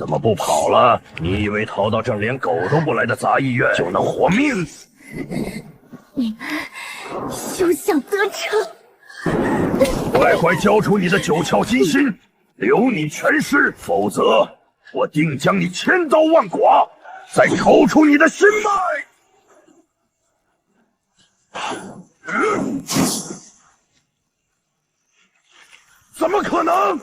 怎么不跑了？你以为逃到这连狗都不来的杂役院就能活命？你们休想得逞！快快交出你的9窍金心，留你全尸，否则我定将你千刀万剐，再抽出你的心脉！怎么可能？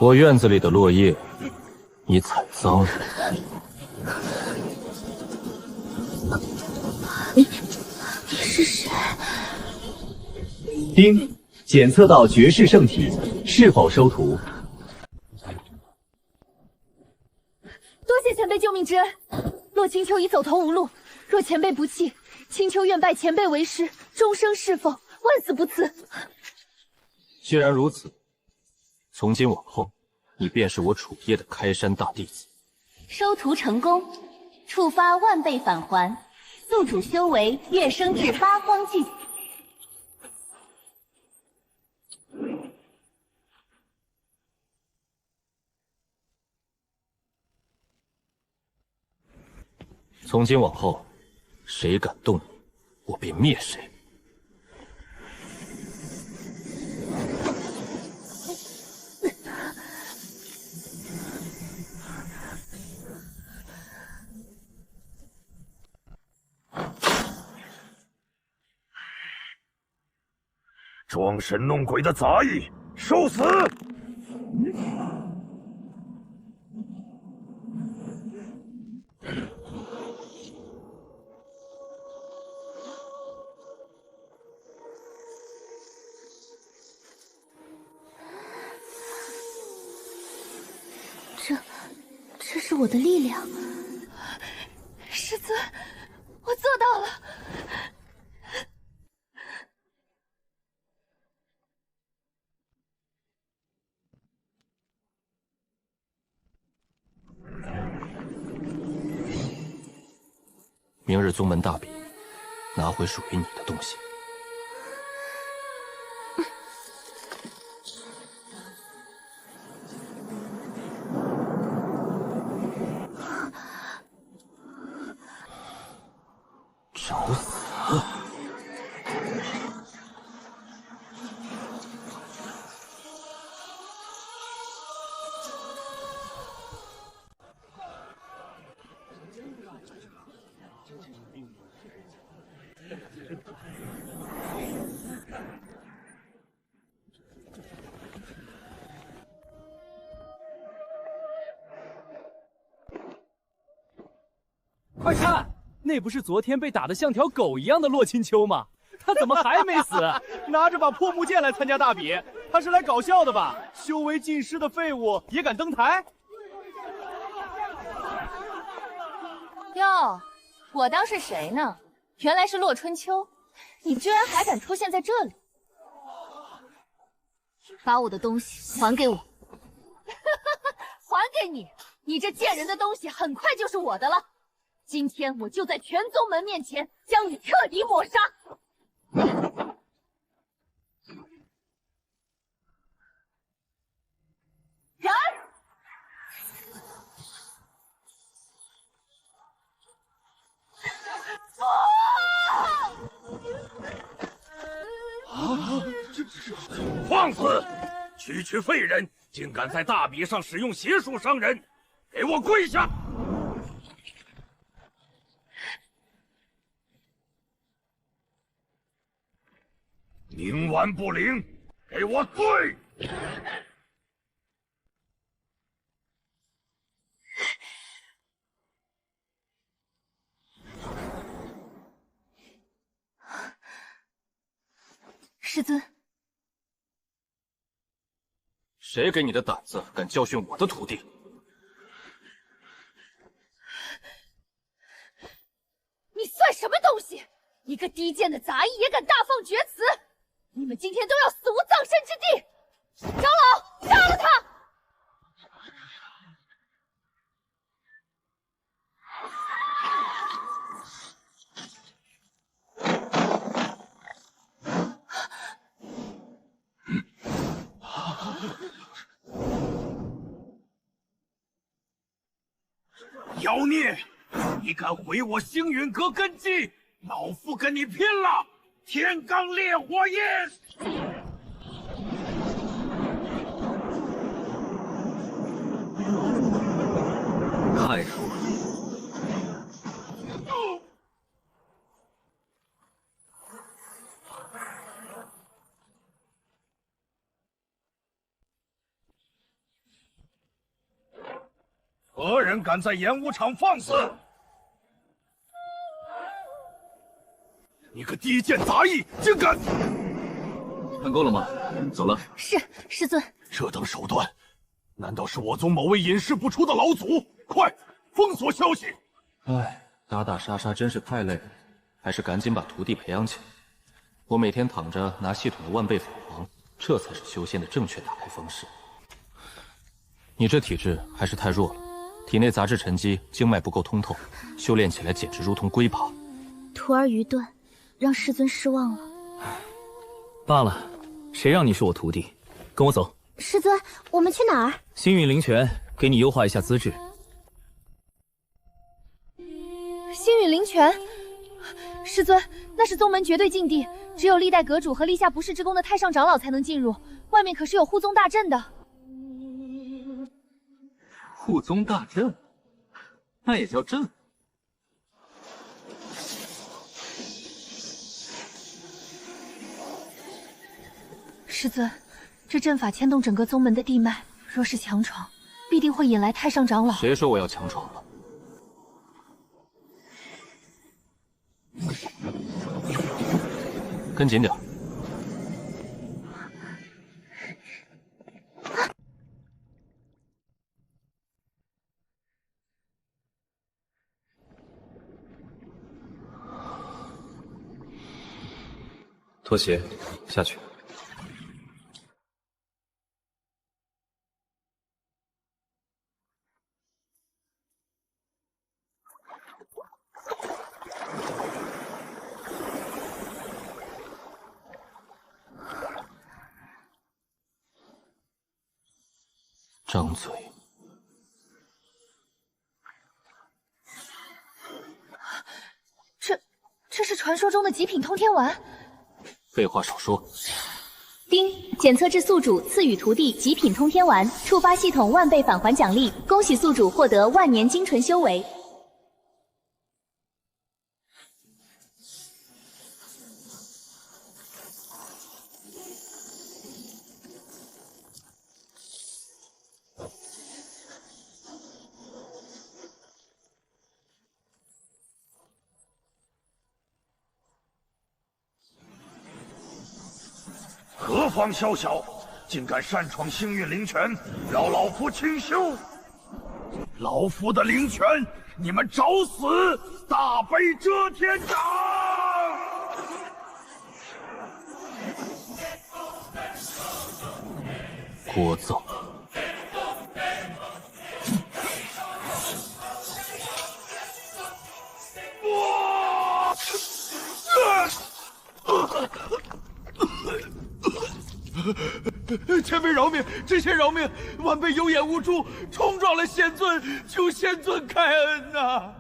我院子里的落叶，你踩脏了。你是谁？丁，检测到绝世圣体，是否收徒？多谢前辈救命之恩。洛青丘已走投无路，若前辈不弃，青丘愿拜前辈为师，终生侍奉，万死不辞。既然如此，从今往后，你便是我楚业的开山大弟子。收徒成功，触发万倍返还，宿主修为跃升至八荒境。从今往后，谁敢动你，我便灭谁。装神弄鬼的杂役，受死！这是我的力量。师尊，我做到了。明日宗门大比，拿回属于你的东西。找死！快看，那不是昨天被打得像条狗一样的洛青丘吗？他怎么还没死？拿着把破木剑来参加大比，他是来搞笑的吧？修为尽失的废物也敢登台？哟，我当是谁呢？原来是洛春秋，你居然还敢出现在这里！把我的东西还给我！还给你！你这贱人的东西很快就是我的了。今天我就在全宗门面前将你彻底抹杀。然，放肆！区区废人，竟敢在大比上使用邪术伤人！给我跪下！冥顽不灵，给我跪！师尊，谁给你的胆子，敢教训我的徒弟？你算什么东西？一个低贱的杂役也敢大放厥词！你们今天都要死无葬身之地！长老，杀了他！妖孽！你敢毁我星陨阁根基，老夫跟你拼了！天罡烈火焰！太弱了。何人敢在演武场放肆？你个低贱杂役，竟敢！看够了吗？走了。是师尊。这等手段，难道是我宗某位隐世不出的老祖？快封锁消息！唉，打打杀杀真是太累了，还是赶紧把徒弟培养起来。我每天躺着拿系统的万倍法皇，这才是修仙的正确打开方式。你这体质还是太弱了。体内杂质沉积，经脉不够通透，修炼起来简直如同龟爬。徒儿愚钝，让师尊失望了。罢了，谁让你是我徒弟？跟我走。师尊，我们去哪儿？星陨灵泉，给你优化一下资质。星陨灵泉，师尊，那是宗门绝对禁地，只有历代阁主和立下不世之功的太上长老才能进入，外面可是有护宗大阵的。护宗大阵，那也叫阵？师尊，这阵法牵动整个宗门的地脉，若是强闯，必定会引来太上长老。谁说我要强闯了？跟紧点。脱鞋，下去。张嘴。这是传说中的极品通天丸。废话少说。丁，检测至宿主赐予徒弟极品通天丸，触发系统万倍返还奖励，恭喜宿主获得万年精纯修为。何方宵小，竟敢擅闯星运灵泉，扰老夫清修！老夫的灵泉，你们找死！大悲遮天掌！聒噪。前辈饶命！真仙饶命！晚辈有眼无珠，冲撞了仙尊，求仙尊开恩呐！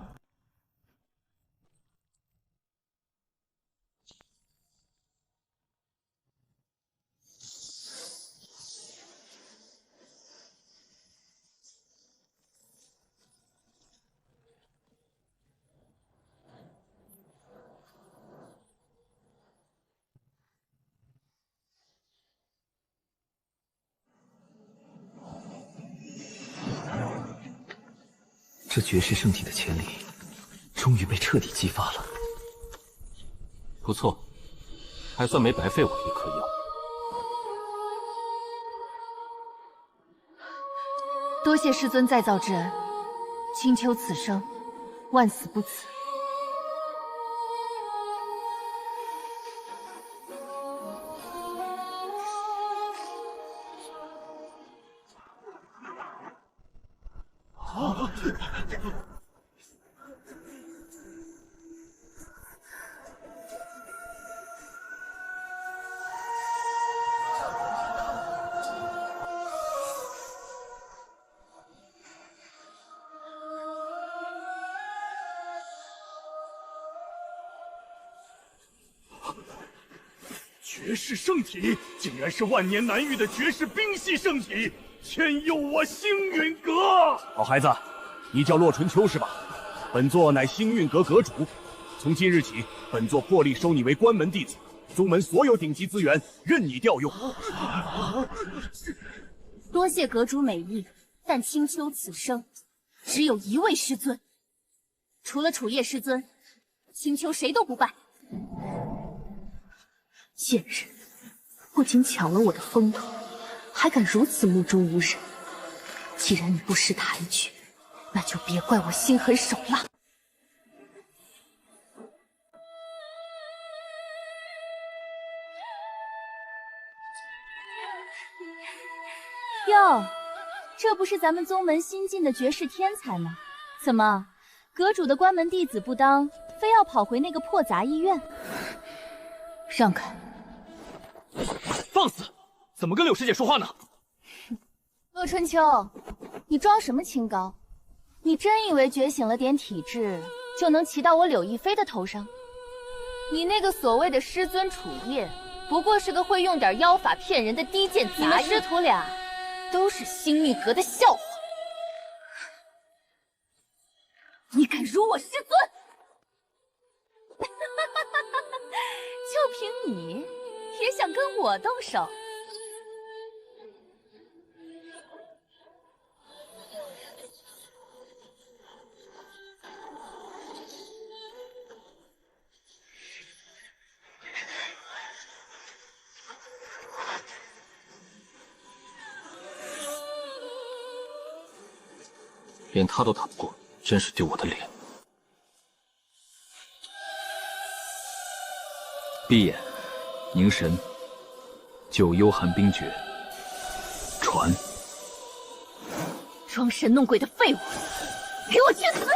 这绝世圣体的潜力，终于被彻底激发了。不错，还算没白费我一颗药。多谢师尊再造之恩，青丘此生，万死不辞。绝世圣体竟然是万年难遇的绝世冰系圣体，天佑我星陨阁！好孩子，你叫洛春秋是吧？本座乃星运阁阁主，从今日起，本座破例收你为关门弟子，宗门所有顶级资源任你调用。多谢阁主美意，但青丘此生只有一位师尊，除了楚叶师尊，青丘谁都不拜。贱人，不仅抢了我的风头，还敢如此目中无人。既然你不识抬举，那就别怪我心狠手辣。哟，这不是咱们宗门新晋的绝世天才吗？怎么，阁主的关门弟子不当，非要跑回那个破杂医院？让开！放肆！怎么跟柳师姐说话呢？洛春秋，你装什么清高？你真以为觉醒了点体质就能骑到我柳亦菲的头上？你那个所谓的师尊楚叶，不过是个会用点妖法骗人的低贱杂役。你们师徒俩都是星运阁的笑话。你敢辱我师尊？就凭你，也想跟我动手？连他都打不过，真是丢我的脸。闭眼，凝神，就幽寒冰诀。传。装神弄鬼的废物，给我去死！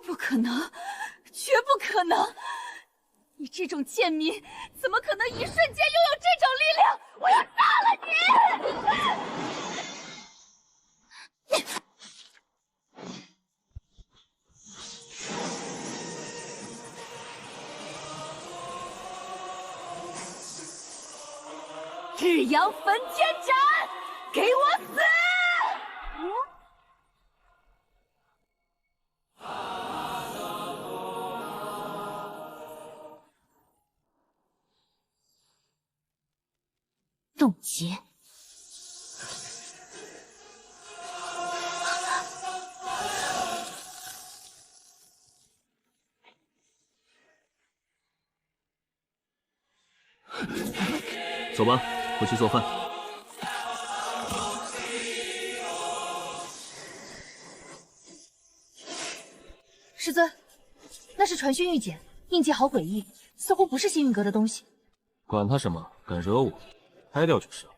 不可能，绝不可能！你这种贱民，怎么可能一瞬间拥有这种力量？我要杀了你！日阳焚天斩，给我死！冻结。走吧，回去做饭。师尊，那是传讯玉简，印记好诡异，似乎不是星运阁的东西。管他什么，敢惹我，拍掉就是了。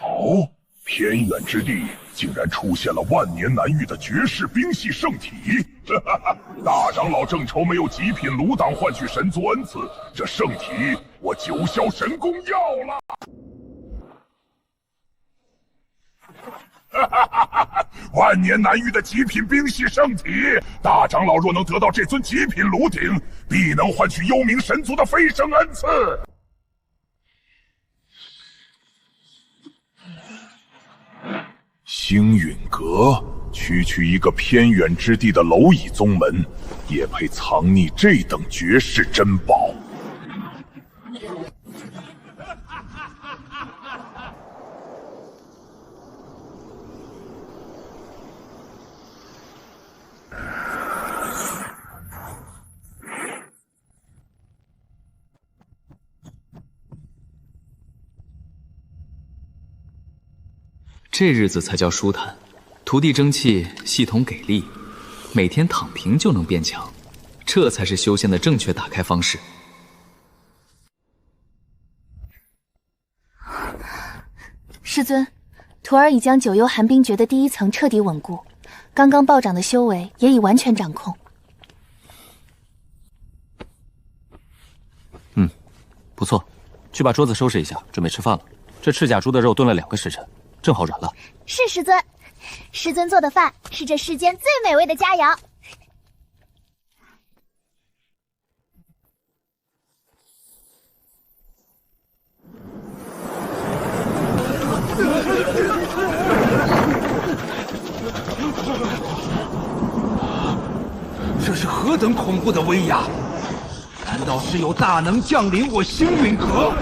哦，偏远之地竟然出现了万年难遇的绝世冰系圣体！大长老正愁没有极品炉党换取神族恩赐，这圣体我九霄神功要了！万年难遇的极品冰系圣体，大长老若能得到这尊极品炉鼎，必能换取幽冥神族的飞升恩赐。星陨阁，区区一个偏远之地的蝼蚁宗门，也配藏匿这等绝世珍宝？这日子才叫舒坦。徒弟争气，系统给力，每天躺平就能变强，这才是修仙的正确打开方式。师尊，徒儿已将九幽寒冰诀的第一层彻底稳固，刚刚暴涨的修为也已完全掌控。不错，去把桌子收拾一下，准备吃饭了。这赤甲猪的肉炖了2个时辰，正好软了。是师尊，师尊做的饭是这世间最美味的佳肴。这是何等恐怖的威压！难道是有大能降临我星陨阁？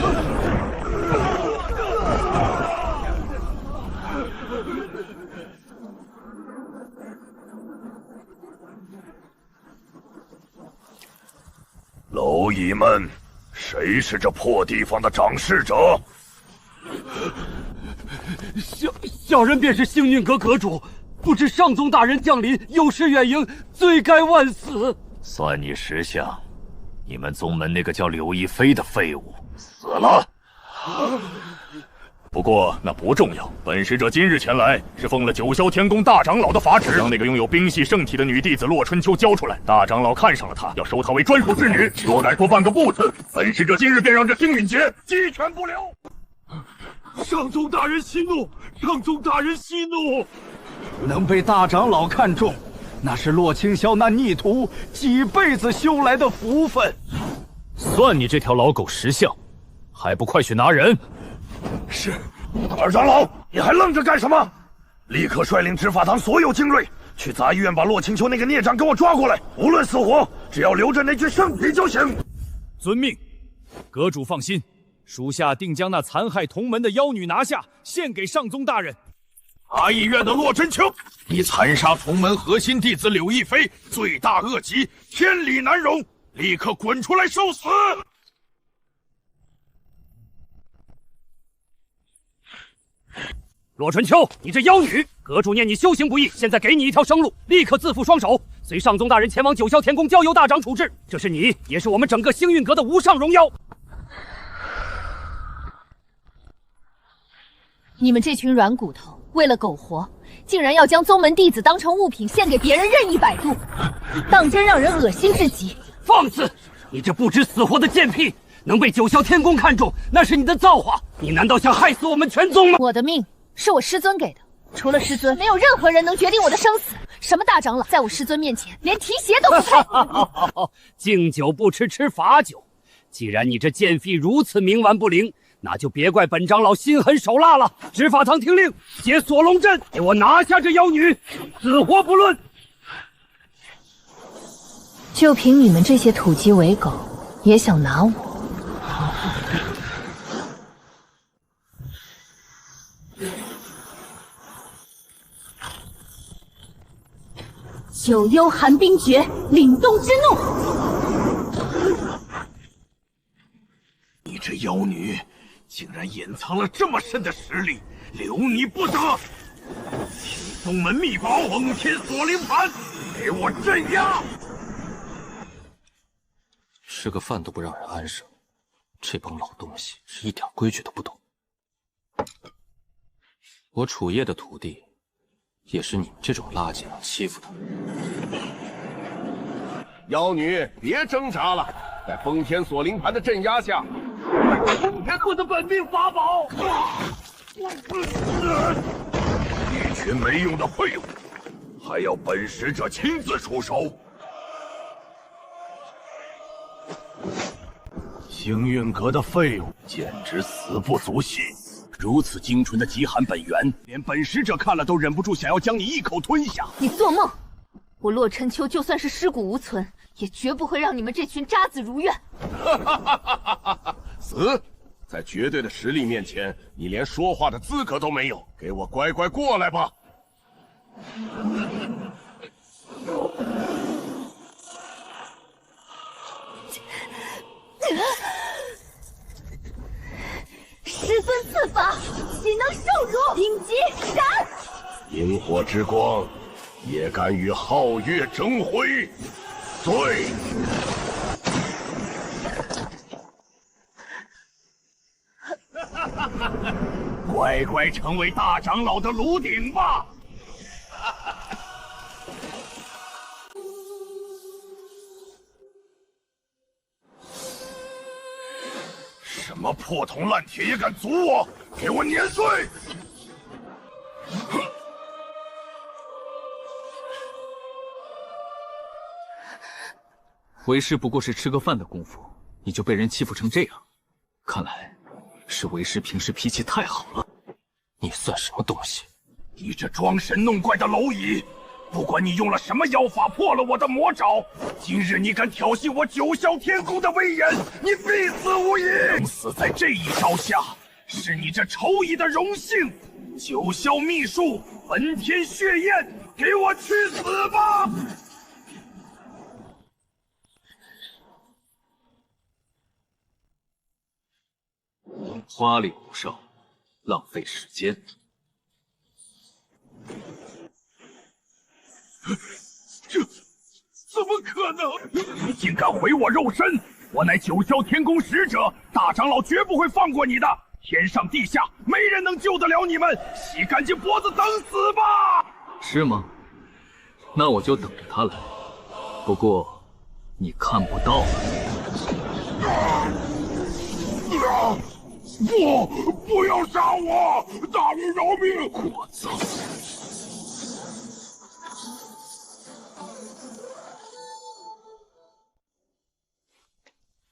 蝼蚁们，谁是这破地方的掌事者？小人便是星运阁阁主，不知上宗大人降临，有失远迎，罪该万死。算你识相，你们宗门那个叫柳亦飞的废物死了。不过那不重要，本使者今日前来，是奉了九霄天宫大长老的法旨，将那个拥有冰系圣体的女弟子洛春秋交出来。大长老看上了她，要收她为专属侍女。若敢说半个不字，本使者今日便让这星陨劫鸡犬不留。上宗大人息怒，上宗大人息怒！能被大长老看中，那是洛清霄那逆徒几辈子修来的福分。算你这条老狗识相，还不快去拿人！是，二长老，你还愣着干什么？立刻率领执法堂所有精锐，去杂医院把洛清秋那个孽障给我抓过来，无论死活，只要留着那具圣体就行。遵命，阁主放心，属下定将那残害同门的妖女拿下，献给上宗大人。杂医院的洛春秋，你残杀同门核心弟子柳亦飞，罪大恶极，天理难容，立刻滚出来受死！洛春秋，你这妖女，阁主念你修行不易，现在给你一条生路，立刻自负双手，随上宗大人前往九霄天宫交由大长处置。这是你，也是我们整个星运阁的无上荣耀。你们这群软骨头，为了苟活，竟然要将宗门弟子当成物品献给别人任意摆布，当真让人恶心至极。放肆！你这不知死活的贱婢，能被九霄天宫看中，那是你的造化，你难道想害死我们全宗吗？我的命是我师尊给的，除了师尊，没有任何人能决定我的生死。什么大长老，在我师尊面前连提鞋都不配。敬酒不吃吃罚酒，既然你这贱婢如此冥顽不灵，那就别怪本长老心狠手辣了。执法堂听令，解锁龙阵，给我拿下这妖女，死活不论。就凭你们这些土鸡尾狗，也想拿我？九幽寒冰诀，凛冬之怒。你这妖女，竟然隐藏了这么深的实力，留你不得！请宗门秘宝奉天锁灵盘，给我镇压！吃个饭都不让人安生，这帮老东西是一点规矩都不懂。我楚叶的徒弟，也是你们这种垃圾能欺负的。妖女，别挣扎了，在封天锁灵盘的镇压下，封天库的本命法宝！一群没用的废物，还要本使者亲自出手！星运阁的废物，简直死不足惜！如此精纯的极寒本源，连本使者看了都忍不住想要将你一口吞下。你做梦！我洛春秋就算是尸骨无存，也绝不会让你们这群渣子如愿。死！在绝对的实力面前，你连说话的资格都没有。给我乖乖过来吧！师尊赐法，岂能受辱？应激杀！萤火之光，也敢与皓月争辉，罪！乖乖成为大长老的炉鼎吧！什么破铜烂铁也敢阻我？给我碾碎！为师不过是吃个饭的功夫，你就被人欺负成这样，看来是为师平时脾气太好了。你算什么东西？你这装神弄怪的蝼蚁！不管你用了什么妖法破了我的魔爪，今日你敢挑衅我九霄天宫的威严，你必死无疑！死在这一招下，是你这蝼蚁的荣幸！九霄秘术，焚天血焰，给我去死吧！花里胡哨，浪费时间。这怎么可能？你竟敢毁我肉身！我乃九霄天宫使者，大长老绝不会放过你的！天上地下，没人能救得了你们！洗干净脖子等死吧！是吗？那我就等着他来。不过，你看不到了。不要杀我！大人饶命！聒噪！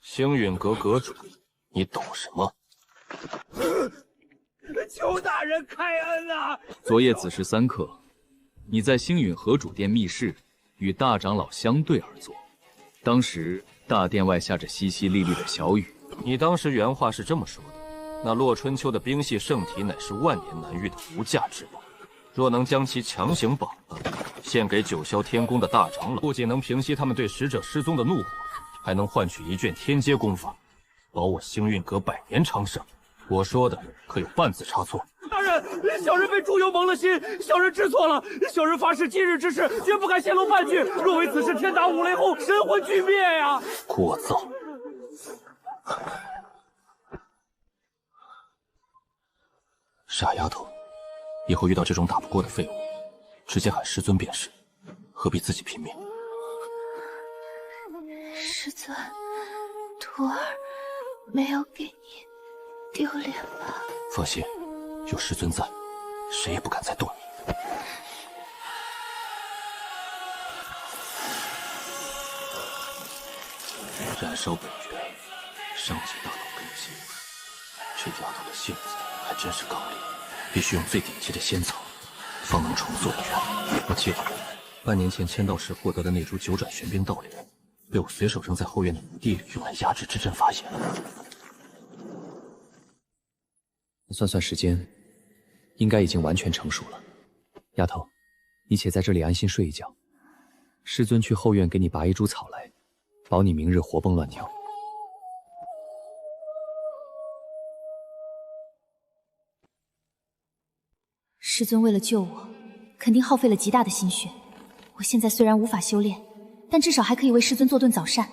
星陨阁阁主，你懂什么？求大人开恩啊！昨夜子时3刻，你在星陨河主殿密室与大长老相对而坐，当时大殿外下着淅淅沥沥的小雨。你当时原话是这么说的：那洛春秋的冰系圣体乃是万年难遇的无价之宝，若能将其强行绑了，献给九霄天宫的大长老，不仅能平息他们对使者失踪的怒火，还能换取一卷天阶功法，保我星运阁100年昌盛。我说的可有半字差错？大人，小人被猪油蒙了心，小人知错了。小人发誓今日之事绝不敢泄露半句，若为此事天打五雷轰，神魂俱灭呀！聒噪！傻丫头，以后遇到这种打不过的废物，直接喊师尊便是，何必自己拼命？师尊，徒儿没有给你丢脸吧？放心，有师尊在，谁也不敢再动你。燃烧本源，上级大脑根基。这丫头的性子还真是刚烈，必须用最顶级的仙草，方能重塑元。我记得半年前签到时获得的那株九转玄冰道莲，被我随手扔在后院的墓地里，用来压制之阵发现了。算算时间，应该已经完全成熟了。丫头，你且在这里安心睡一觉，师尊去后院给你拔一株草来，保你明日活蹦乱跳。师尊为了救我，肯定耗费了极大的心血。我现在虽然无法修炼，但至少还可以为师尊做顿早膳，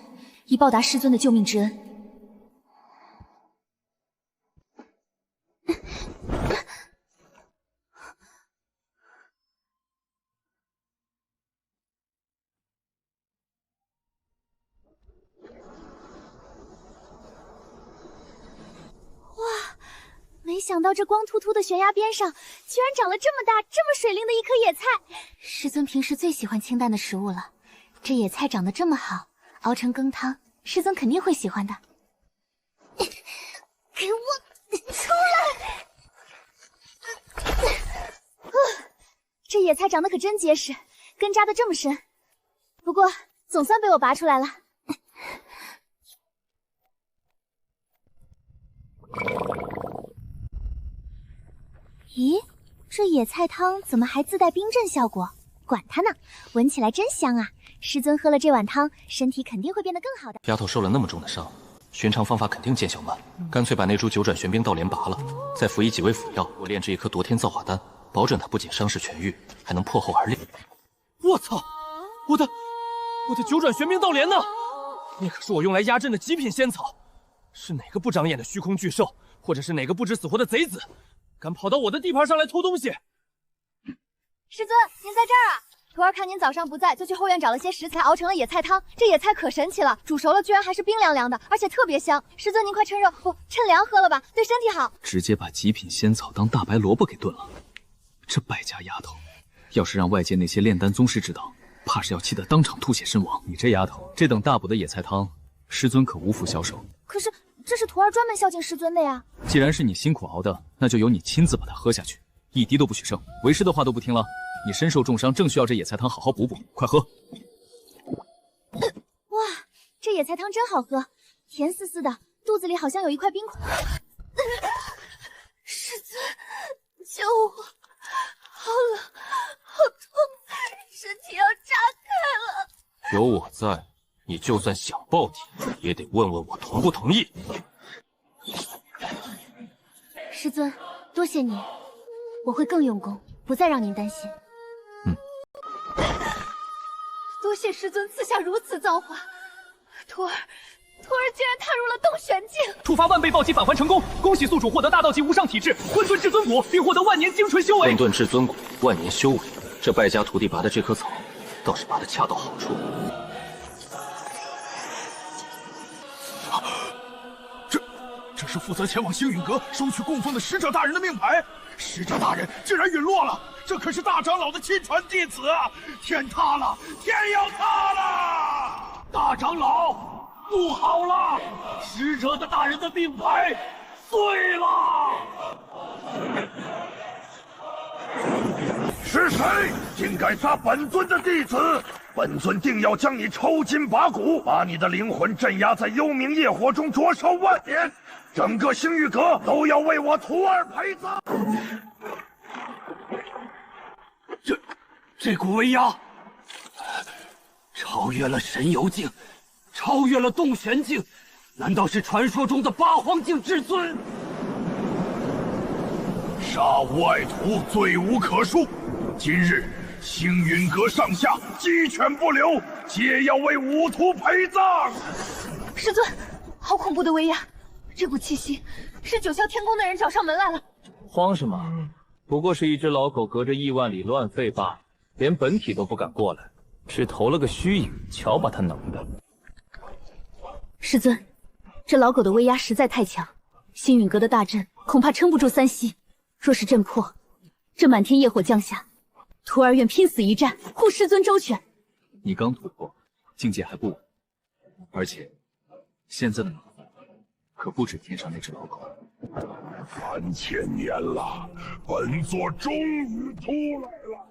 以报答师尊的救命之恩。没想到这光秃秃的悬崖边上，居然长了这么大、这么水灵的一颗野菜。师尊平时最喜欢清淡的食物了，这野菜长得这么好，熬成羹汤，师尊肯定会喜欢的。给我出来！这野菜长得可真结实，根扎得这么深。不过总算被我拔出来了。咦，这野菜汤怎么还自带冰镇效果？管它呢，闻起来真香啊！师尊喝了这碗汤，身体肯定会变得更好的。丫头受了那么重的伤，寻常方法肯定见效慢，干脆把那株九转玄冰道莲拔了，再辅以几味辅药，我炼制一颗夺天造化丹，保准他不仅伤势痊愈，还能破后而立。我操！我的九转玄冥道莲呢？那可是我用来压阵的极品仙草。是哪个不长眼的虚空巨兽，或者是哪个不知死活的贼子，敢跑到我的地盘上来偷东西？师尊，您在这儿啊！徒儿看您早上不在，就去后院找了些食材，熬成了野菜汤。这野菜可神奇了，煮熟了居然还是冰凉凉的，而且特别香。师尊，您快趁热不趁凉喝了吧，对身体好。直接把极品仙草当大白萝卜给炖了，这败家丫头，要是让外界那些炼丹宗师知道，怕是要气得当场吐血身亡。你这丫头，这等大补的野菜汤，师尊可无福消受。可是这是徒儿专门孝敬师尊的呀。既然是你辛苦熬的，那就由你亲自把它喝下去，一滴都不许剩。为师的话都不听了，你身受重伤，正需要这野菜汤好好补补，快喝。哇，这野菜汤真好喝，甜丝丝的，肚子里好像有一块冰块。师尊，救我！好冷，好痛，身体要炸开了。有我在，你就算想报体，也得问问我同不同意。师尊，多谢你，我会更用功，不再让您担心。多谢师尊赐下如此造化，徒儿竟然踏入了洞玄境，触发万倍暴击返还成功，恭喜宿主获得大道级无上体质混沌至尊果，并获得万年精纯修为。混沌至尊果，万年修为，这败家徒弟拔的这棵草，倒是拔得恰到好处。这是负责前往星陨阁收取供奉的使者大人的命牌，使者大人竟然陨落了，这可是大长老的亲传弟子啊！天塌了，天要塌了！大长老，不好了，使者的大人的命牌碎了！是谁竟敢杀本尊的弟子？本尊定要将你抽筋拔骨，把你的灵魂镇压在幽冥业火中，灼烧万年！整个星域阁都要为我徒儿陪葬！这股威压，超越了神游境，超越了洞玄境，难道是传说中的八荒境至尊？杀无爱徒，罪无可恕。今日星陨阁上下鸡犬不留，皆要为吾徒陪葬。师尊，好恐怖的威压！这股气息是九霄天宫的人找上门来了。慌什么？不过是一只老狗隔着亿万里乱吠罢了，连本体都不敢过来，只投了个虚影，瞧把他能的。师尊，这老狗的威压实在太强，星陨阁的大阵恐怕撑不住3息。若是阵破，这满天业火降下，徒儿愿拼死一战，护师尊周全。你刚突破，境界还不稳，而且现在的你可不止天上那只老狗。3000年了，本座终于出来了！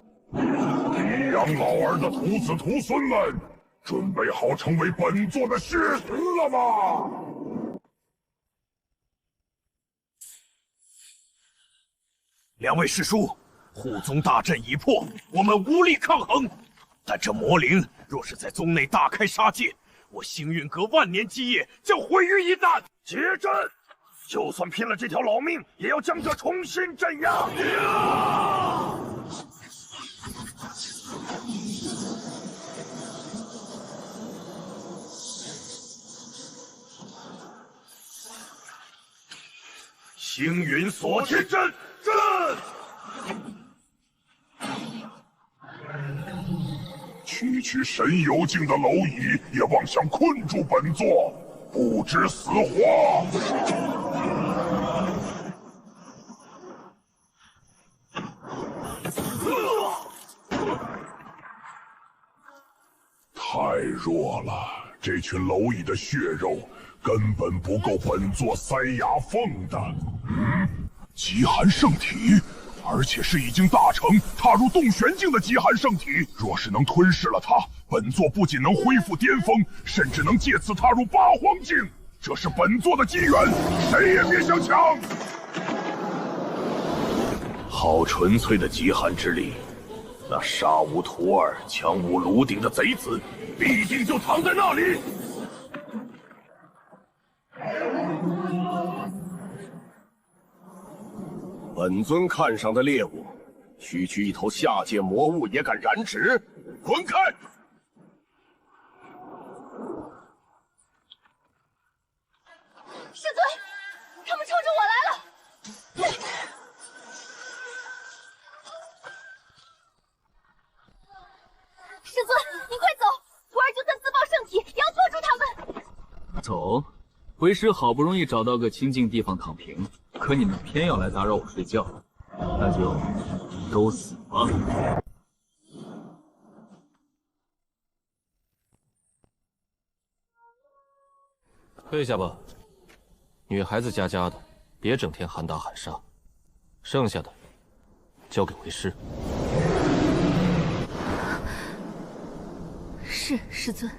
阴阳老儿的徒子徒孙们，准备好成为本座的血食了吗？两位师叔，护宗大阵已破，我们无力抗衡。但这魔灵若是在宗内大开杀戒，我星陨阁万年基业将毁于一旦。结阵！就算拼了这条老命，也要将这重新镇压。星陨锁天阵，区神游境的蝼蚁也妄想困住本座，不知死活！太弱了，这群蝼蚁的血肉根本不够本座塞牙缝的。极寒圣体，而且是已经大成踏入洞玄境的极寒圣体。若是能吞噬了它，本座不仅能恢复巅峰，甚至能借此踏入八荒境。这是本座的机缘，谁也别想抢！好纯粹的极寒之力，那杀无徒儿、抢无炉鼎的贼子，必定就藏在那里。本尊看上的猎物，区区一头下界魔物也敢染指？滚开！师尊，他们冲着我来了！师尊，你快走！徒儿就算自爆圣体，也要拖住他们。走，为师好不容易找到个清静地方躺平，可你们偏要来打扰我睡觉，那就都死吧！退下吧，女孩子家家的，别整天喊打喊杀。剩下的交给为师。是，师尊。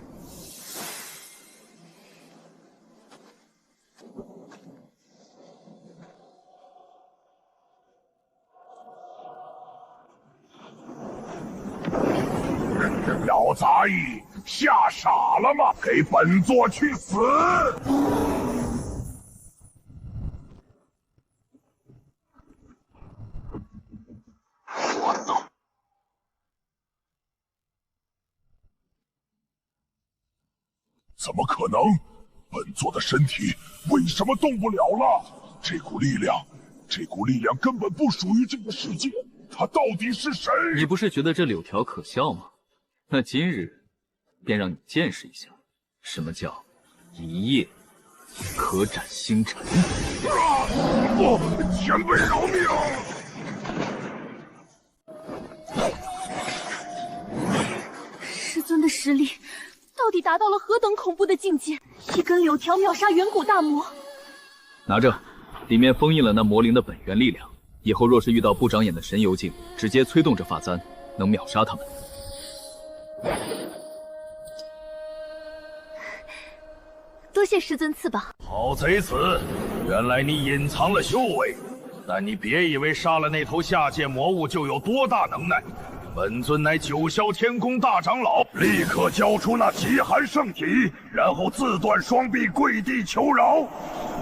小杂役，吓傻了吗？给本座去死！我操！怎么可能？本座的身体为什么动不了了？这股力量根本不属于这个世界。他到底是谁？你不是觉得这柳条可笑吗？那今日便让你见识一下，什么叫一夜可斩星辰。前辈饶命！师尊的实力到底达到了何等恐怖的境界？一根柳条秒杀远古大魔。拿着，里面封印了那魔灵的本源力量，以后若是遇到不长眼的神游境，直接催动这发簪，能秒杀他们。多谢师尊赐宝。好贼子，原来你隐藏了修为，但你别以为杀了那头下界魔物就有多大能耐。本尊乃九霄天宫大长老，立刻交出那极寒圣体，然后自断双臂跪地求饶。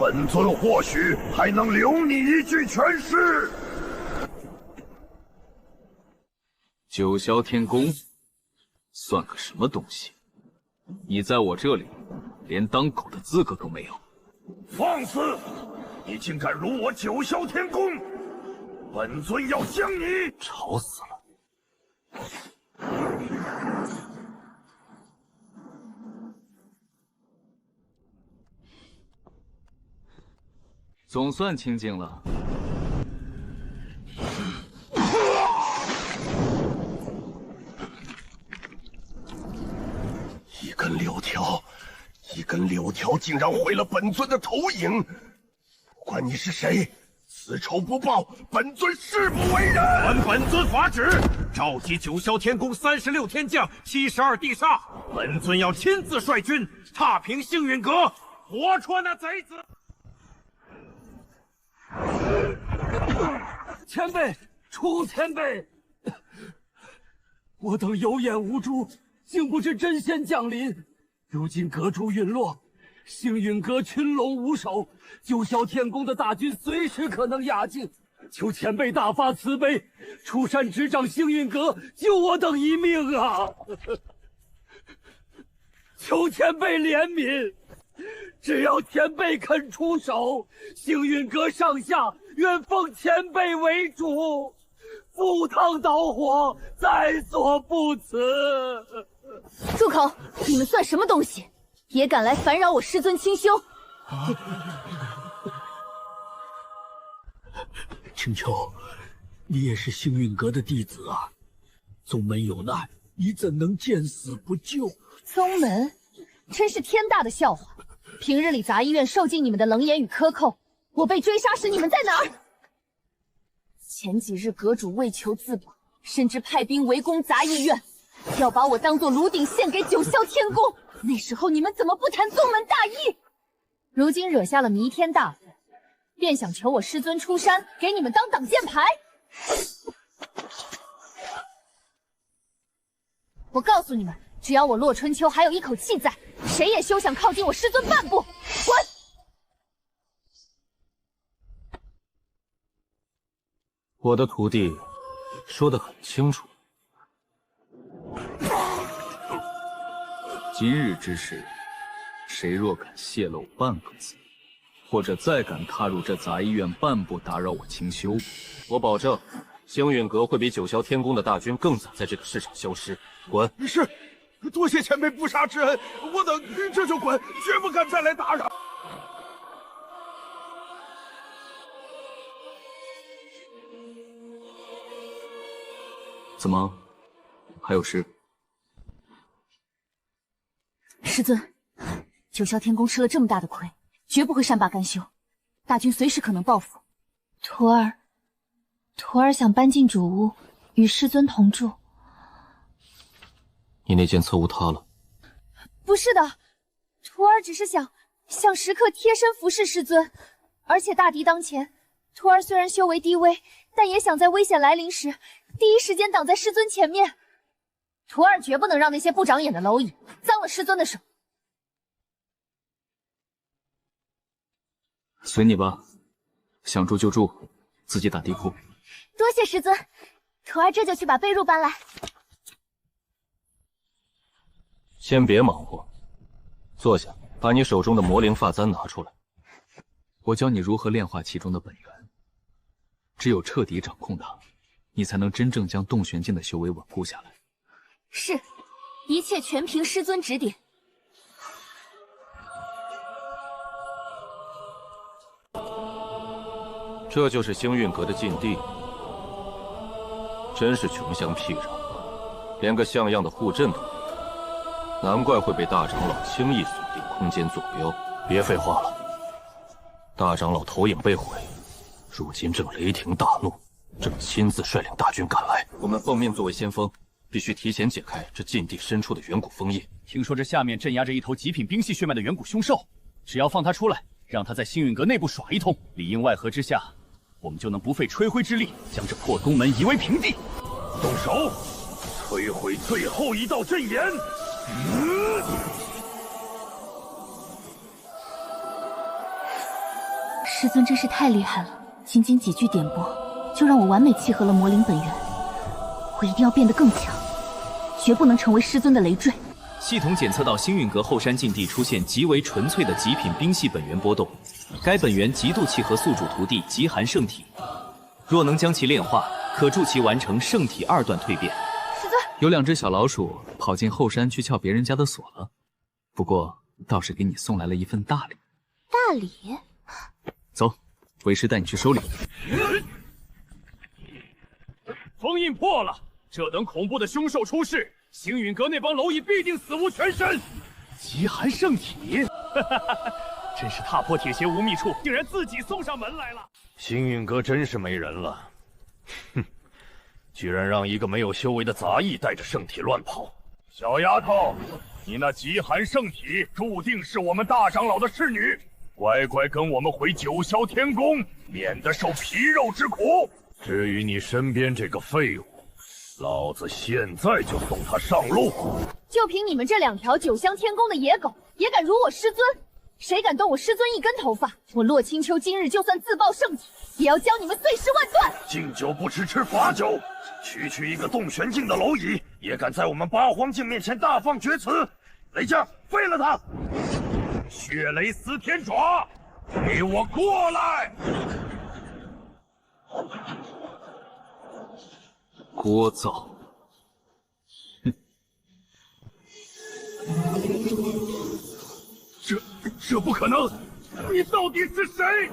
本尊或许还能留你一具全尸。九霄天宫算个什么东西？你在我这里连当狗的资格都没有。放肆！你竟敢辱我九霄天宫！本尊要将你吵死了！总算清静了。一根柳条竟然毁了本尊的投影！不管你是谁，此仇不报，本尊誓不为人！传本尊法旨，召集九霄天宫36天将、72地煞，本尊要亲自率军踏平幸运阁，活捉那贼子！前辈，楚前辈，我等有眼无珠，竟不知真仙降临。如今阁主陨落，幸运阁群龙无首，九霄天宫的大军随时可能压境。求前辈大发慈悲，出山执掌幸运阁，救我等一命啊！求前辈怜悯，只要前辈肯出手，幸运阁上下愿奉前辈为主，赴汤蹈火，在所不辞。住口！你们算什么东西，也敢来烦扰我师尊清修？青秋，你也是幸运阁的弟子啊！宗门有难，你怎能见死不救？宗门，真是天大的笑话！平日里杂医院受尽你们的冷眼与克扣，我被追杀时你们在哪儿？前几日阁主为求自保，甚至派兵围攻杂医院，要把我当作炉鼎献给九霄天宫。那时候你们怎么不谈宗门大义？如今惹下了弥天大祸，便想求我师尊出山给你们当挡箭牌？我告诉你们，只要我洛春秋还有一口气在，谁也休想靠近我师尊半步！滚！我的徒弟说得很清楚。今日之事，谁若敢泄露半个字，或者再敢踏入这杂医院半步，打扰我清修，我保证，星陨阁会比九霄天宫的大军更早在这个世上消失。滚！是，多谢前辈不杀之恩，我等这就滚，绝不敢再来打扰。怎么，还有事？师尊，九霄天宫吃了这么大的亏，绝不会善罢甘休，大军随时可能报复。徒儿想搬进主屋，与师尊同住。你那件侧屋塌了？不是的，徒儿只是想时刻贴身服侍师尊，而且大敌当前，徒儿虽然修为低微，但也想在危险来临时，第一时间挡在师尊前面。徒儿绝不能让那些不长眼的蝼蚁脏了师尊的手。随你吧，想住就住，自己打地铺。多谢师尊，徒儿这就去把被褥搬来。先别忙活，坐下，把你手中的魔灵发簪拿出来。我教你如何炼化其中的本源，只有彻底掌控它，你才能真正将洞玄境的修为稳固下来。是，一切全凭师尊指点。这就是星运阁的禁地，真是穷乡僻壤，连个像样的护阵都没有，难怪会被大长老轻易锁定空间坐标。别废话了，大长老投影被毁，如今正雷霆大怒，正亲自率领大军赶来。我们奉命作为先锋，必须提前解开这禁地深处的远古封印。听说这下面镇压着一头极品冰系血脉的远古凶兽，只要放他出来，让他在星陨阁内部耍一通，里应外合之下，我们就能不费吹灰之力将这破宫门夷为平地。动手，摧毁最后一道阵眼。师尊真是太厉害了，仅仅几句点拨，就让我完美契合了魔灵本源。我一定要变得更强，绝不能成为师尊的累赘。系统检测到星陨阁后山禁地出现极为纯粹的极品冰系本源波动，该本源极度契合宿主徒弟极寒圣体，若能将其炼化，可助其完成圣体2段蜕变。师尊，有2只小老鼠跑进后山去撬别人家的锁了，不过倒是给你送来了一份大礼。大礼？走，为师带你去收礼。封印破了，这等恐怖的凶兽出世，星陨阁那帮蝼蚁必定死无全身。极寒圣体，真是踏破铁鞋无觅处，竟然自己送上门来了。星陨阁真是没人了，哼，居然让一个没有修为的杂役带着圣体乱跑。小丫头，你那极寒圣体注定是我们大长老的侍女，乖乖跟我们回九霄天宫，免得受皮肉之苦。至于你身边这个废物，老子现在就送他上路。就凭你们这2条九香天宫的野狗，也敢辱我师尊？谁敢动我师尊一根头发，我洛清秋今日就算自爆圣体，也要将你们碎尸万段！敬酒不吃吃罚酒，区一个洞玄境的蝼蚁，也敢在我们八荒境面前大放厥词！雷将，废了他！血雷撕天爪，给我过来！聒噪！这不可能！你到底是谁？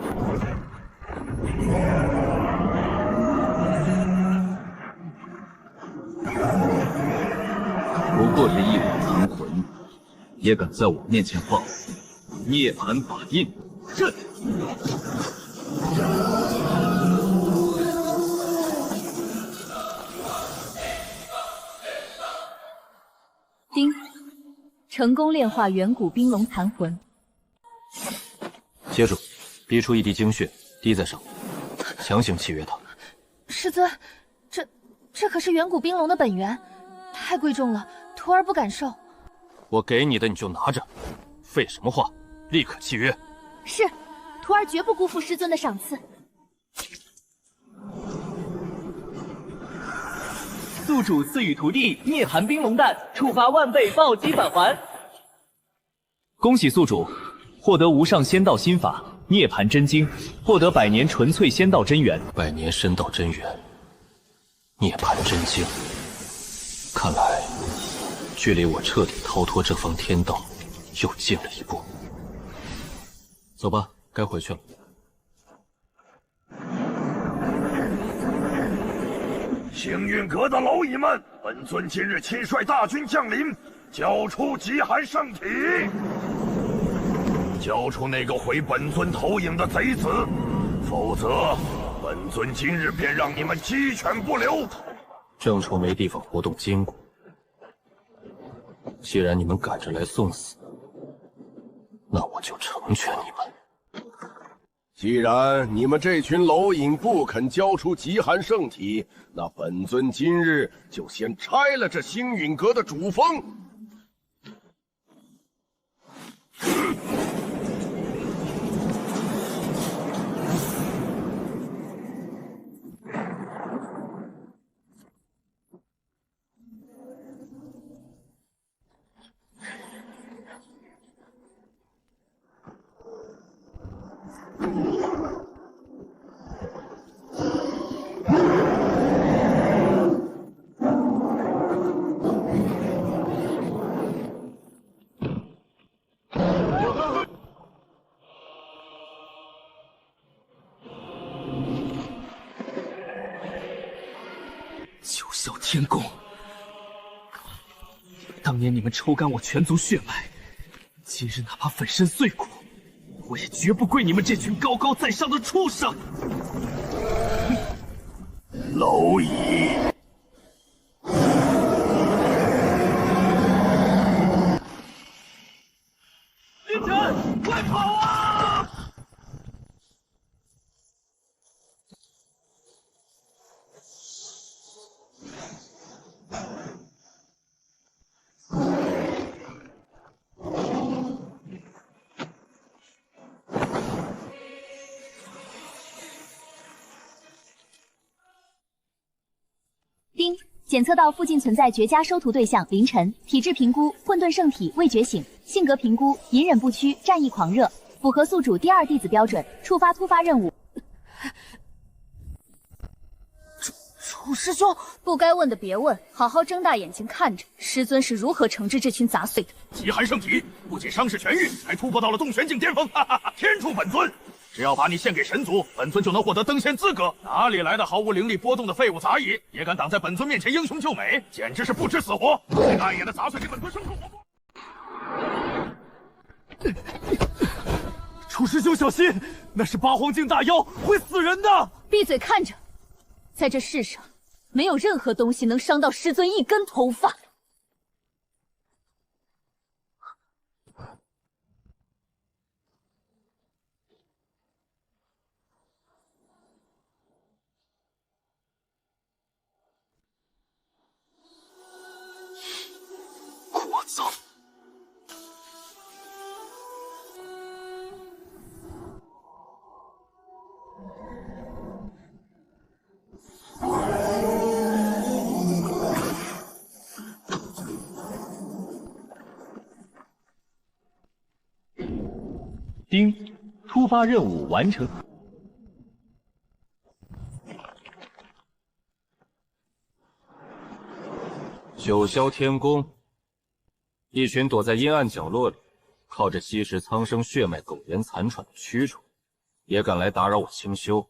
不过是一股残魂，也敢在我面前放涅槃法印？这丁，成功炼化远古冰龙残魂。接住，逼出一滴精血，滴在上面，强行契约他。师尊，这可是远古冰龙的本源，太贵重了，徒儿不敢受。我给你的你就拿着，废什么话，立刻契约。是，徒儿绝不辜负师尊的赏赐。宿主赐予徒弟涅槃冰龙蛋，触发万倍暴击返还。恭喜宿主获得无上仙道心法涅槃真经，获得100年纯粹仙道真元。100年仙道真元，涅槃真经。看来，距离我彻底逃脱这方天道又近了一步。走吧，该回去了。星运阁的蝼蚁们，本尊今日亲率大军降临，交出极寒圣体，交出那个毁本尊投影的贼子，否则本尊今日便让你们鸡犬不留。正愁没地方活动筋骨，既然你们赶着来送死，那我就成全你们。既然你们这群蝼蚁不肯交出极寒圣体，那本尊今日就先拆了这星陨阁的主峰。九霄天宫，当年你们抽干我全族血脉，今日哪怕粉身碎骨，我也绝不跪你们这群高高在上的畜生！蝼蚁！凌晨，快跑啊！丁，检测到附近存在绝佳收徒对象凌晨，体质评估混沌圣体未觉醒，性格评估隐忍不屈，战意狂热，符合宿主第2弟子标准，触发突发任务。楚师兄，不该问的别问，好好睁大眼睛看着，师尊是如何惩治这群杂碎的。极寒圣体不仅伤势痊愈，还突破到了洞玄境巅峰，哈哈哈！天助本尊！只要把你献给神族，本尊就能获得登仙资格。哪里来的毫无灵力波动的废物杂役，也敢挡在本尊面前英雄救美，简直是不知死活！大爷的杂碎给本尊生出活泼！楚师兄小心，那是八荒境大妖，会死人的！闭嘴看着，在这世上，没有任何东西能伤到师尊一根头发。聒噪！丁，突发任务完成。九霄天宫，一群躲在阴暗角落里，靠着吸食苍生血脉苟延残喘的蛆虫，也敢来打扰我清修。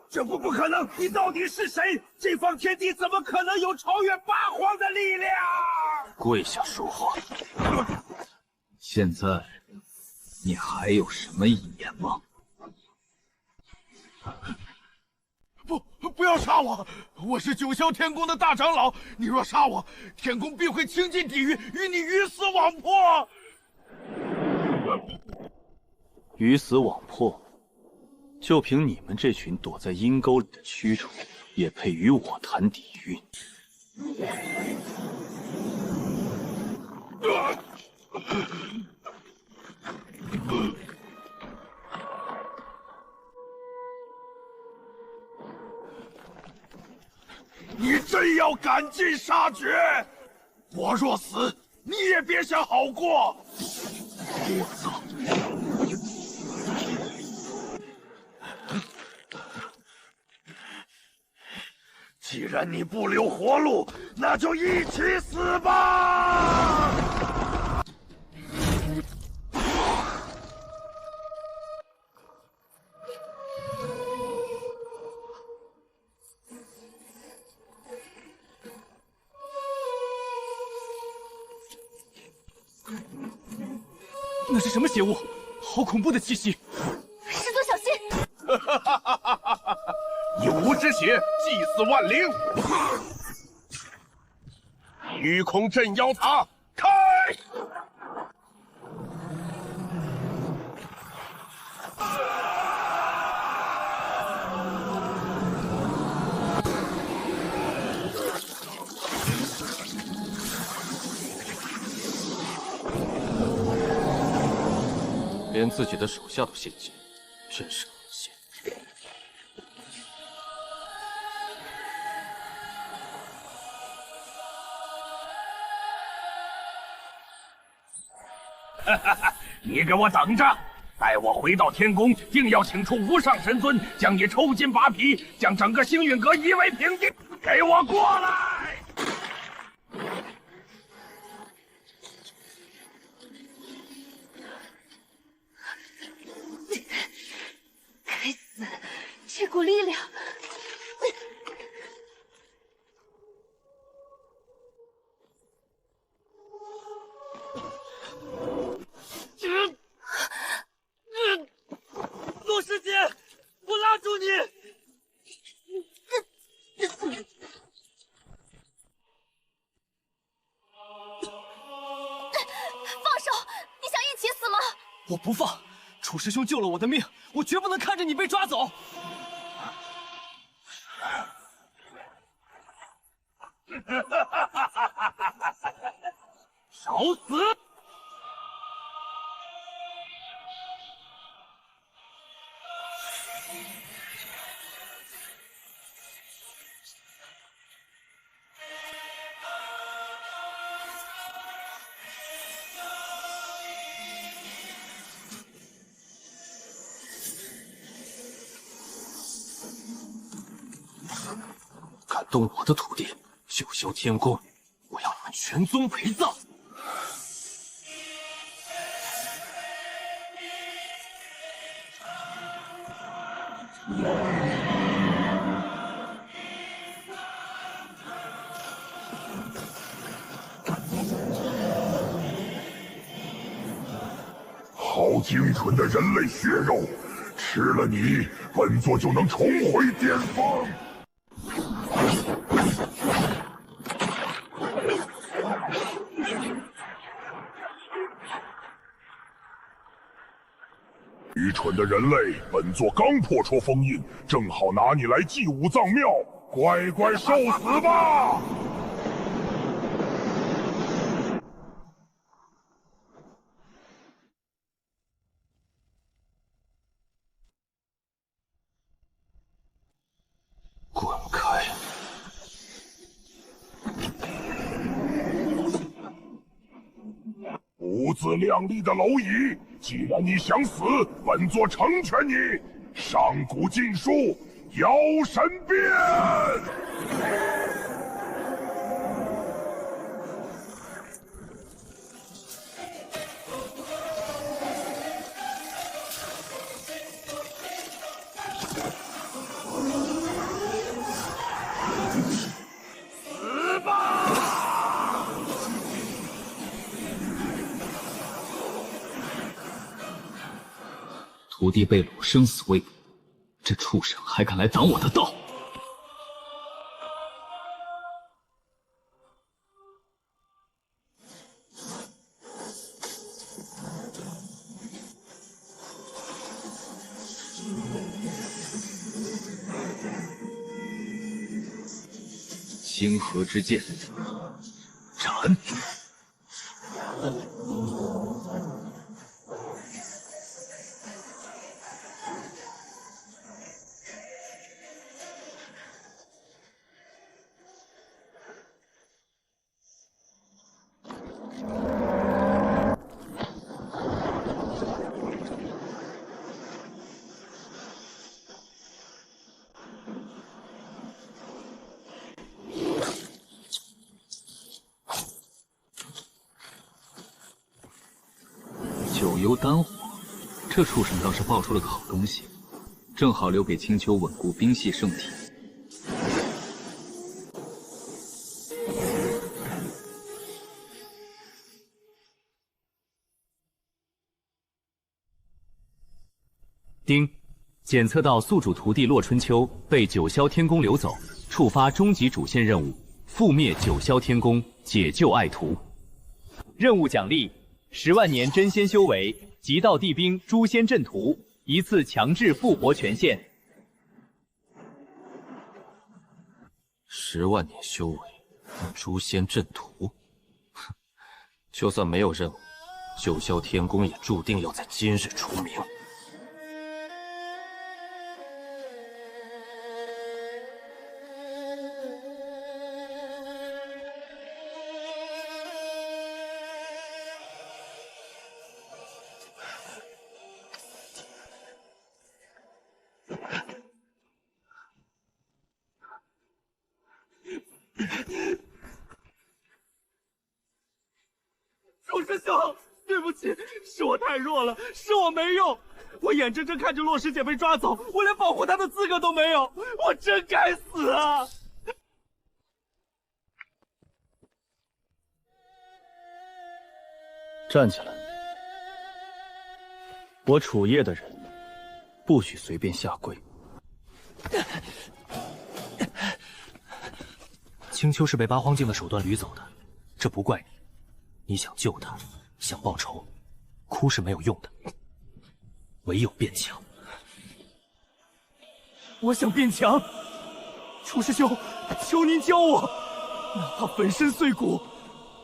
这不可能！你到底是谁？这方天地怎么可能有超越八荒的力量？跪下说话。现在，你还有什么遗言吗？不要杀我！我是九霄天宫的大长老，你若杀我，天宫必会倾尽地狱，与你鱼死网破。鱼死网破。就凭你们这群躲在阴沟里的蛆虫，也配与我谈底蕴？你真要赶尽杀绝？我若死，你也别想好过！我操！既然你不留活路，那就一起死吧！那是什么邪物？好恐怖的气息！师尊小心！有无之血，祭祀万灵。虚空镇妖塔开！连自己的手下都献祭，真是恶心。你给我等着！待我回到天宫，定要请出无上神尊，将你抽筋扒皮，将整个星陨阁夷为平地！给我过来！该死，这股力量！洛师姐，我拉住你！放手！你想一起死吗？我不放！楚师兄救了我的命，我绝不能看着你被抓走！少死！敢动我的土地，九霄天宫，我要你们全宗陪葬！好精纯的人类血肉，吃了你，本座就能重回巅峰。愚蠢的人类，本座刚破除封印，正好拿你来祭武藏庙，乖乖受死吧！滚开！不自量力的蝼蚁，既然你想死，本座成全你。上古禁书，妖神变！死吧！徒弟被掳，生死未卜，这畜生还敢来挡我的道！星河之剑，斩！九幽丹火，这畜生倒是爆出了个好东西，正好留给青丘稳固冰系圣体。丁，检测到宿主徒弟洛春秋被九霄天宫流走，触发终极主线任务：覆灭九霄天宫，解救爱徒。任务奖励：10万年真仙修为，极道地兵诛仙阵图，一次强制复活权限。10万年修为，诛仙阵图。哼，就算没有任务，九霄天宫也注定要在今日出名。陆师兄，对不起，是我太弱了，是我没用。我眼睁睁看着洛师姐被抓走，我连保护她的资格都没有，我真该死啊！站起来！我楚夜的人，不许随便下跪。青丘是被八荒镜的手段掳走的，这不怪你。你想救他，想报仇，哭是没有用的，唯有变强。我想变强，楚师兄，求您教我，哪怕粉身碎骨，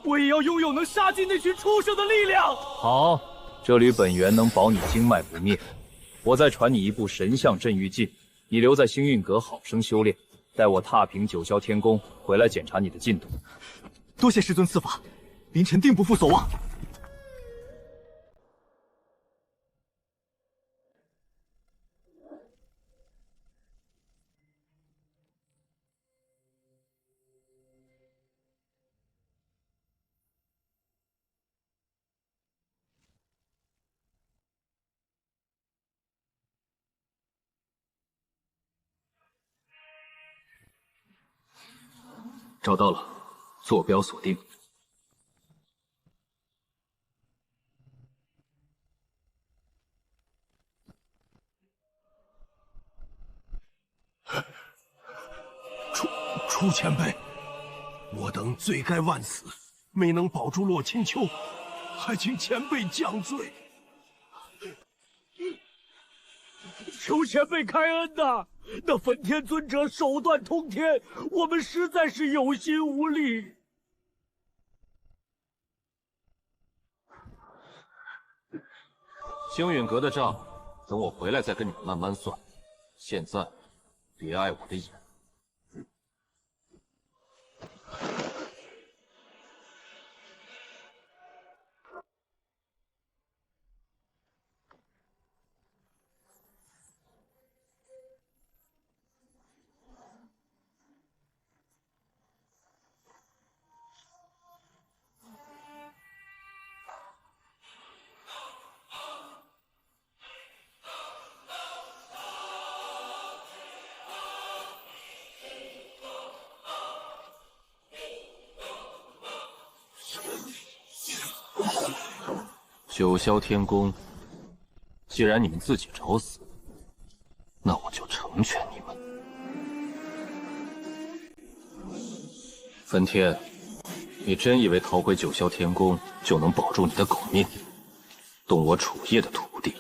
我也要拥有能杀尽那群畜生的力量。好，这里本源能保你经脉不灭。我再传你一部神象镇狱镜，你留在星运阁好生修炼。待我踏平九霄天宫，回来检查你的进度。多谢师尊赐法，凌晨定不负所望。找到了，坐标锁定。楚前辈，我等罪该万死，没能保住洛千秋，还请前辈降罪。求前辈开恩呐！那焚天尊者手段通天，我们实在是有心无力。星陨阁的账，等我回来再跟你们慢慢算。现在，别碍我的眼。九霄天宫，既然你们自己找死，那我就成全你们。焚天，你真以为逃回九霄天宫就能保住你的狗命？动我楚夜的徒弟，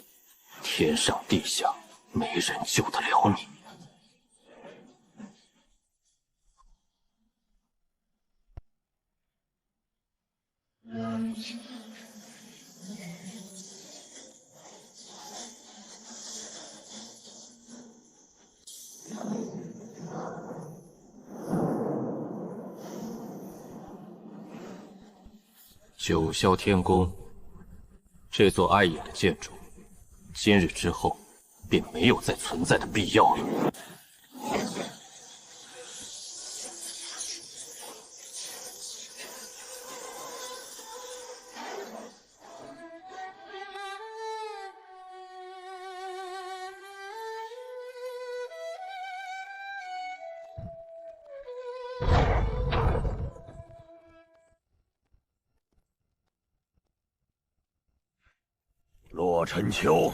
天上地下没人救得了你。九霄天宫，这座碍眼的建筑，今日之后便没有再存在的必要了。洛尘丘，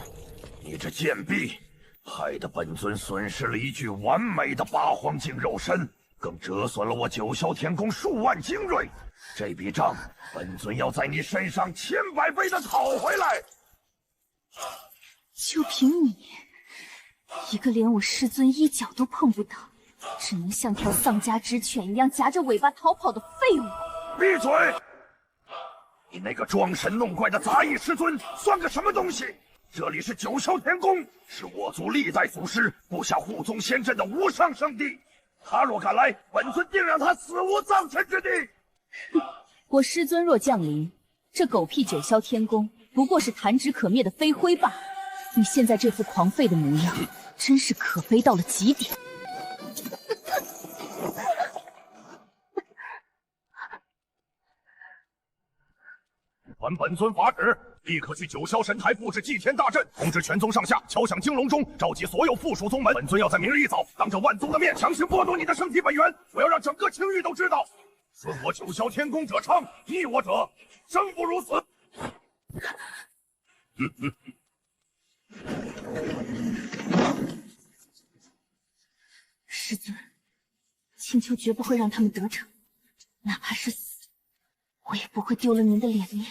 你这贱婢，害得本尊损失了一具完美的八荒境肉身，更折损了我九霄天宫数万精锐。这笔账，本尊要在你身上千百倍的讨回来。就凭你，一个连我师尊衣角都碰不到，只能像条丧家之犬一样夹着尾巴逃跑的废物！闭嘴！你那个装神弄怪的杂役师尊算个什么东西？这里是九霄天宫，是我族历代祖师布下护宗仙阵的无上圣地。他若敢来，本尊定让他死无葬身之地！我师尊若降临，这狗屁九霄天宫不过是弹指可灭的飞灰罢了。你现在这副狂吠的模样，真是可悲到了极点。传本尊法旨，立刻去九霄神台布置祭天大阵，通知全宗上下敲响金龙钟，召集所有附属宗门。本尊要在明日一早，当着万宗的面强行剥夺你的圣体本源，我要让整个青域都知道，顺我九霄天宫者昌，逆我者生不如死。师尊，青丘绝不会让他们得逞，哪怕是死，我也不会丢了您的脸面。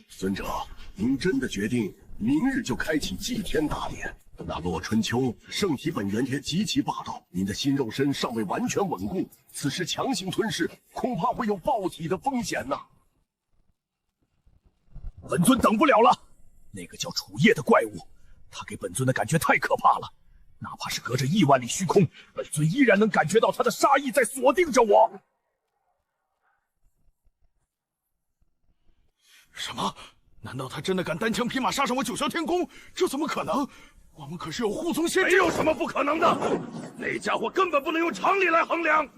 尊者，您真的决定明日就开启祭天大典？那洛春秋圣体本源也极其霸道，您的新肉身尚未完全稳固，此时强行吞噬，恐怕会有爆体的风险呐。本尊等不了了，那个叫楚夜的怪物，他给本尊的感觉太可怕了。哪怕是隔着亿万里虚空，本尊依然能感觉到他的杀意在锁定着我。什么？难道他真的敢单枪匹马杀上我九霄天宫？这怎么可能？我们可是有护宗仙阵，没有什么不可能的。那家伙根本不能用常理来衡量。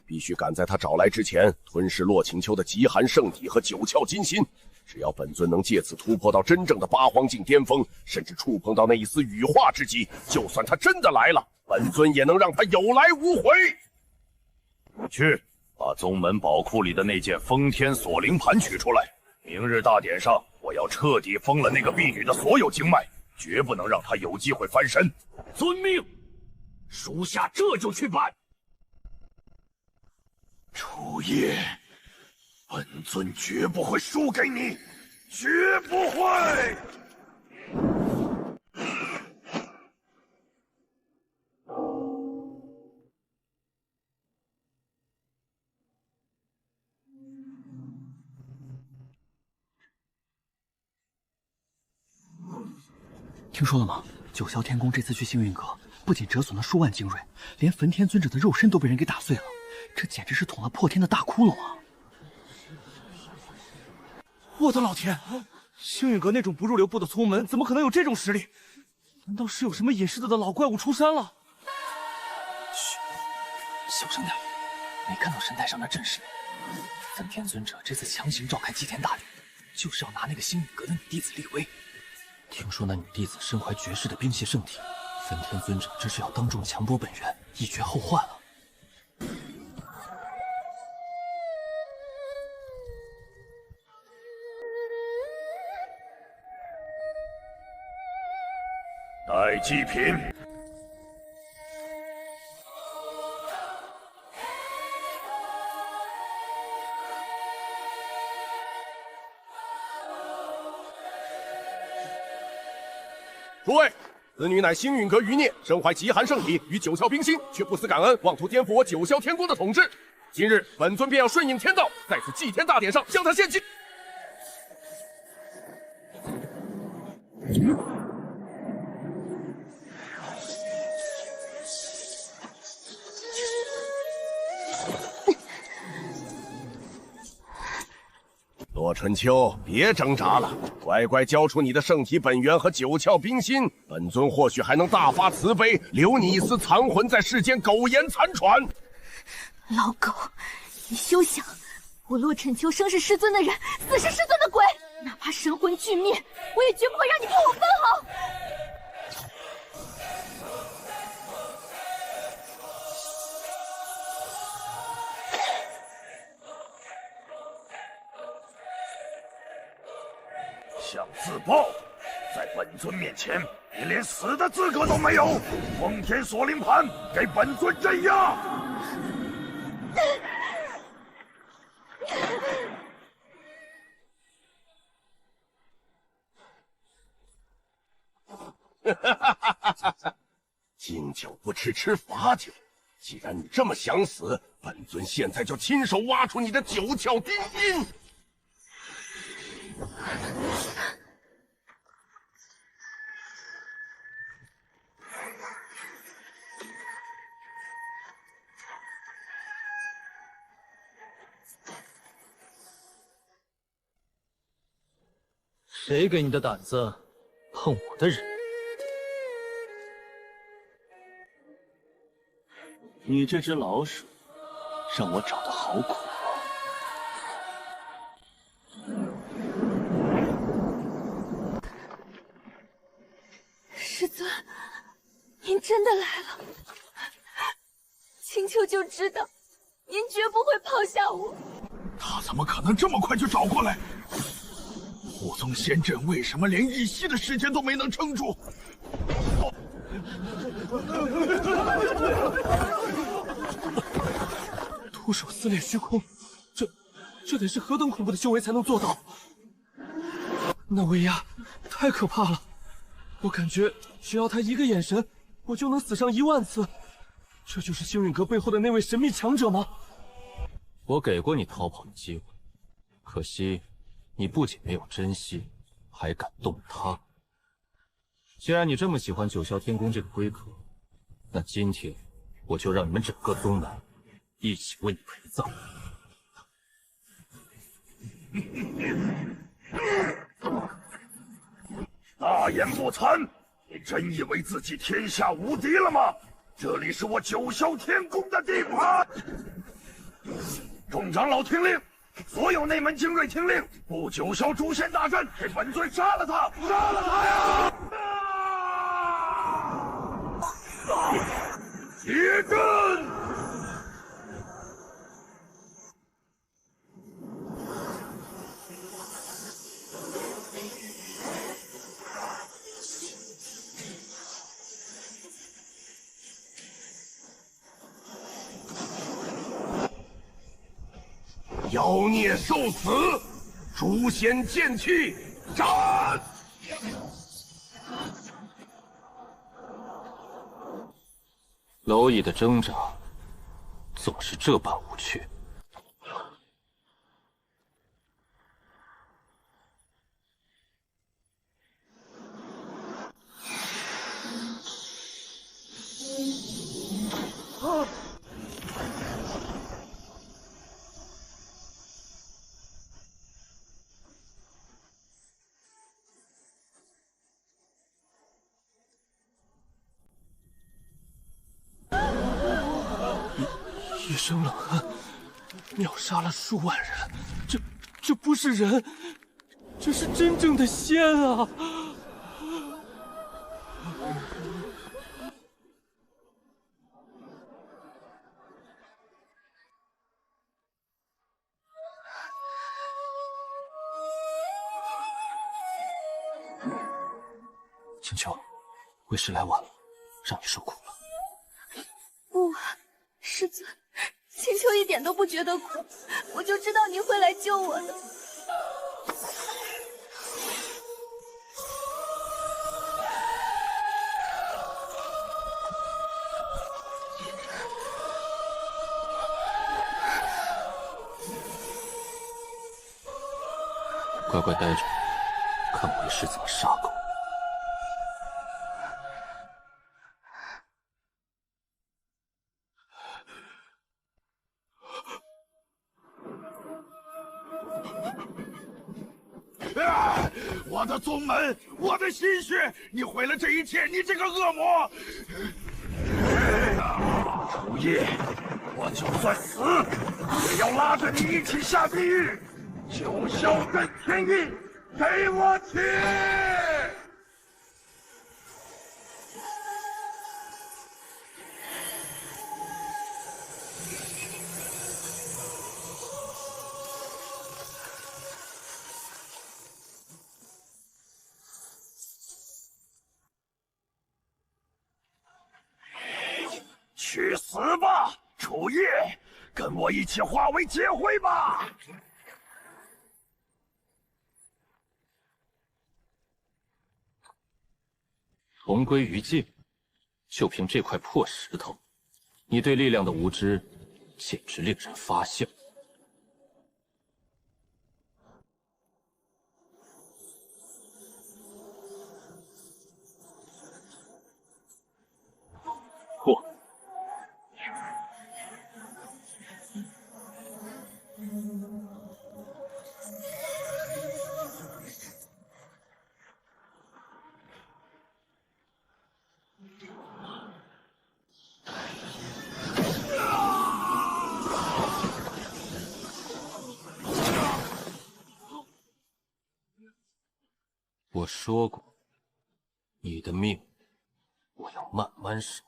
必须赶在他找来之前吞噬洛晴秋的极寒圣体和九窍金心。只要本尊能借此突破到真正的八荒境巅峰，甚至触碰到那一丝羽化之机，就算他真的来了，本尊也能让他有来无回。去，把宗门宝库里的那件封天锁灵盘取出来。明日大典上，我要彻底封了那个婢女的所有经脉，绝不能让她有机会翻身。遵命，属下这就去办。楚夜，本尊绝不会输给你，绝不会！听说了吗？九霄天宫这次去幸运阁，不仅折损了数万精锐，连焚天尊者的肉身都被人给打碎了，这简直是捅了破天的大窟窿啊！我的老天！幸运阁那种不入流部的宗门，怎么可能有这种实力？难道是有什么隐世的老怪物出山了？嘘，小声点，没看到神台上的阵势。焚天尊者这次强行召开祭天大典，就是要拿那个星陨阁的女弟子立威。听说那女弟子身怀绝世的冰系圣体，焚天尊者这是要当众强夺本源，以绝后患了。待祭品。诸位，此女乃星陨阁余孽，身怀极寒圣体与九窍冰心，却不思感恩，妄图颠覆我九霄天宫的统治。今日本尊便要顺应天道，在此祭天大典上将她献祭。洛春秋，别挣扎了，乖乖交出你的圣体本源和九窍冰心，本尊或许还能大发慈悲，留你一丝残魂在世间苟延残喘。老狗，你休想！我洛尘秋生是师尊的人，死是师尊的鬼，哪怕神魂俱灭，我也绝不会让你破我分毫。想自爆，在本尊面前，你连死的资格都没有！封天锁灵盘，给本尊镇压！敬酒不吃吃罚酒。既然你这么想死，本尊现在就亲手挖出你的九窍丁阴。谁给你的胆子碰我的人？你这只老鼠，让我找的好苦啊！师尊，您真的来了，青丘就知道您绝不会抛下我。他怎么可能这么快就找过来？护宗仙阵为什么连一息的时间都没能撑住？徒手撕裂虚空，这得是何等恐怖的修为才能做到？那威压太可怕了，我感觉只要他一个眼神，我就能死上10000次。这就是星陨阁背后的那位神秘强者吗？我给过你逃跑的机会，可惜你不仅没有珍惜，还敢动他。既然你这么喜欢九霄天宫这个龟壳，那今天我就让你们整个宗门一起为你陪葬。大言不惭！你真以为自己天下无敌了吗？这里是我九霄天宫的地盘。众长老听令，所有内门精锐听令，布九霄诛仙大阵，给本尊杀了他！杀了他呀！铁阵！妖孽受死，诛仙剑气斩！蝼蚁的挣扎总是这般无趣。一声冷恨，秒杀了数万人，这不是人，这是真正的仙啊！青丘，为师来晚了，让你受苦了。不，师尊，青丘一点都不觉得苦，我就知道您会来救我的。乖乖待着，看为师怎么杀狗。我的宗门，我的心血，你毁了这一切！你这个恶魔！楚夜，我就算死，也要拉着你一起下地狱！九霄震天印，给我起！吧，楚夜，跟我一起化为劫灰吧！同归于尽，就凭这块破石头，你对力量的无知，简直令人发笑。破！我说过，你的命，我要慢慢守。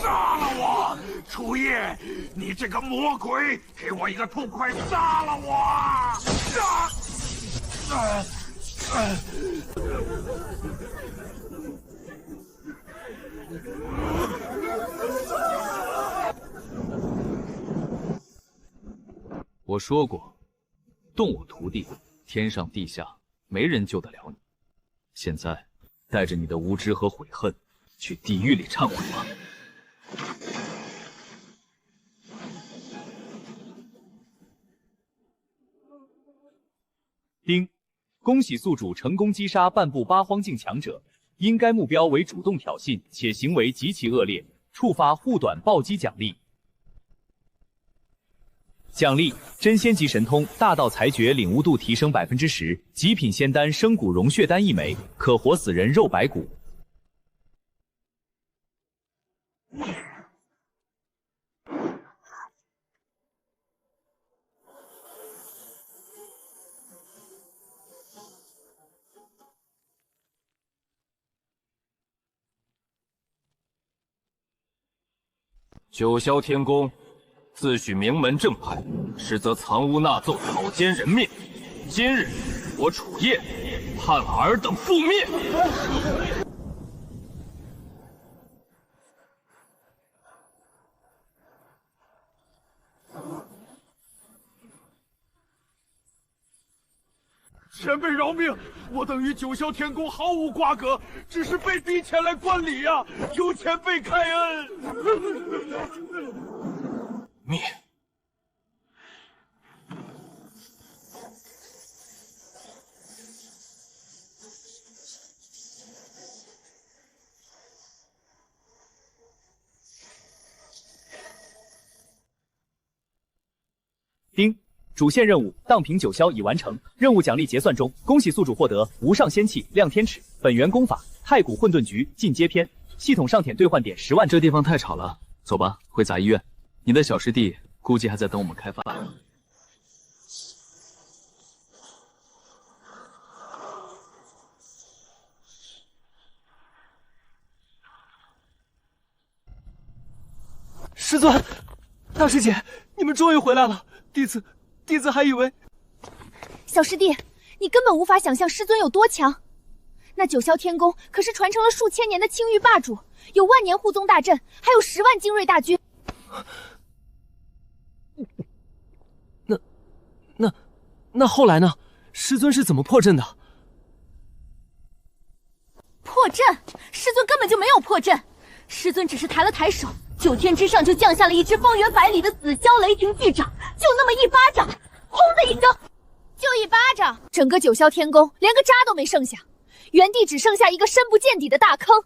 杀了我，楚夜！你这个魔鬼，给我一个痛快杀了我！我说过，动我徒弟，天上地下没人救得了你。现在，带着你的无知和悔恨，去地狱里忏悔吧。丁，恭喜宿主成功击杀半部八荒境强者，因该目标为主动挑衅且行为极其恶劣，触发护短暴击奖励。奖励：真仙级神通大道裁决领悟度提升10%，极品仙丹生骨融血丹1枚，可活死人肉白骨。九霄天宫自诩名门正派，实则藏污纳奏，草菅人命。今日我楚夜判尔等覆灭。前辈饶命！我等与九霄天宫毫无瓜葛，只是被逼前来观礼呀，求前辈开恩。灭！丁。主线任务荡平九霄已完成，任务奖励结算中，恭喜宿主获得无上仙气、亮天尺、本源功法、太古混沌局进阶篇，系统上舔兑换点10万。这地方太吵了，走吧，回杂医院。你的小师弟估计还在等我们开饭。师尊，大师姐，你们终于回来了，弟子还以为……小师弟，你根本无法想象师尊有多强。那九霄天宫可是传承了数千年的青玉霸主，有万年护宗大阵，还有10万精锐大军。那后来呢？师尊是怎么破阵的？破阵？师尊根本就没有破阵，师尊只是抬了抬手，9天之上就降下了一只方圆百里的紫霄雷霆巨掌，就那么一巴掌，轰的一声，就一巴掌，整个九霄天宫连个渣都没剩下，原地只剩下一个深不见底的大坑。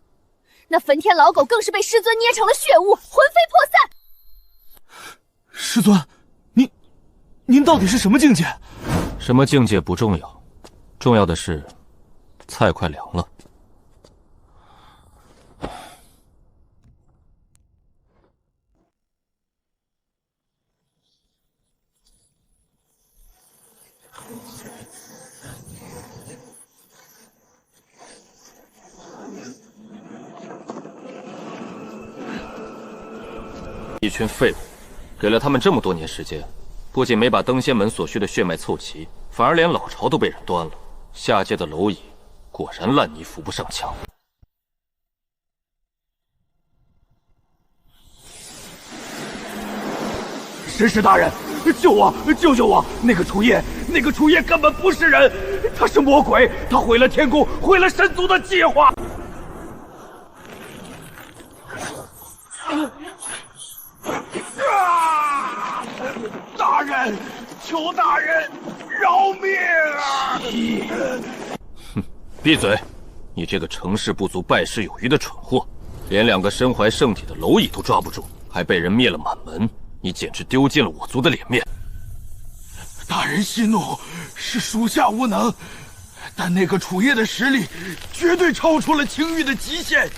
那焚天老狗更是被师尊捏成了血雾，魂飞魄散。师尊，您到底是什么境界？什么境界不重要，重要的是菜快凉了。一群废物，给了他们这么多年时间，不仅没把登仙门所需的血脉凑齐，反而连老巢都被人端了。下界的蝼蚁，果然烂泥扶不上墙。神使大人，救我！救救我！那个楚夜根本不是人，他是魔鬼，他毁了天宫，毁了神族的计划。大人，求大人饶命啊！哼，闭嘴！你这个成事不足败事有余的蠢货，连2个身怀圣体的蝼蚁都抓不住，还被人灭了满门。你简直丢尽了我族的脸面！大人息怒，是属下无能，但那个楚夜的实力绝对超出了青玉的极限，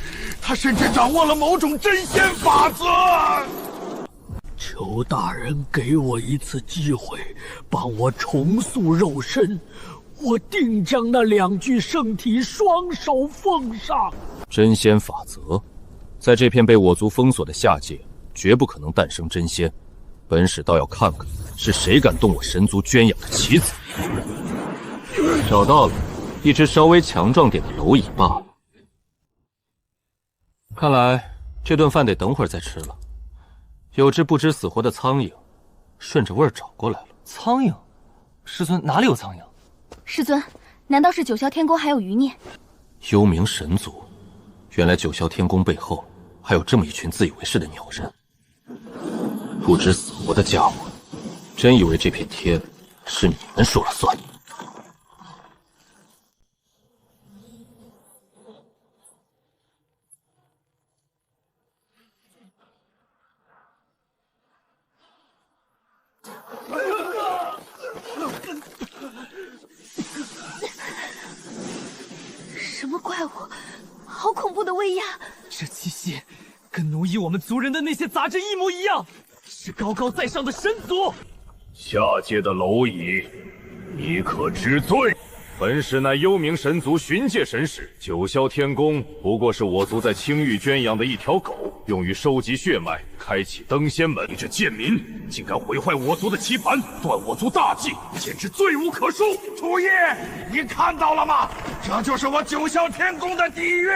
他甚至掌握了某种真仙法则。求大人给我一次机会，帮我重塑肉身，我定将那2具圣体双手奉上。真仙法则，在这片被我族封锁的下界，绝不可能诞生真仙。本使倒要看看是谁敢动我神族圈养的棋子。找到了，一只稍微强壮点的蝼蚁罢了。看来这顿饭得等会儿再吃了。有只不知死活的苍蝇，顺着味儿找过来了。苍蝇？师尊哪里有苍蝇？师尊，难道是九霄天宫还有余孽？幽冥神族，原来九霄天宫背后还有这么一群自以为是的鸟人。不知死活的家伙，真以为这片天是你们说了算？什么怪物？好恐怖的威压！这气息跟奴役我们族人的那些杂质一模一样，是高高在上的神族。下界的蝼蚁，你可知罪？本使乃幽冥神族巡界神使，九霄天宫不过是我族在青玉圈养的一条狗，用于收集血脉，开启登仙门。你这贱民，竟敢毁坏我族的棋盘，断我族大计，简直罪无可恕！楚夜，你看到了吗？这就是我九霄天宫的底蕴。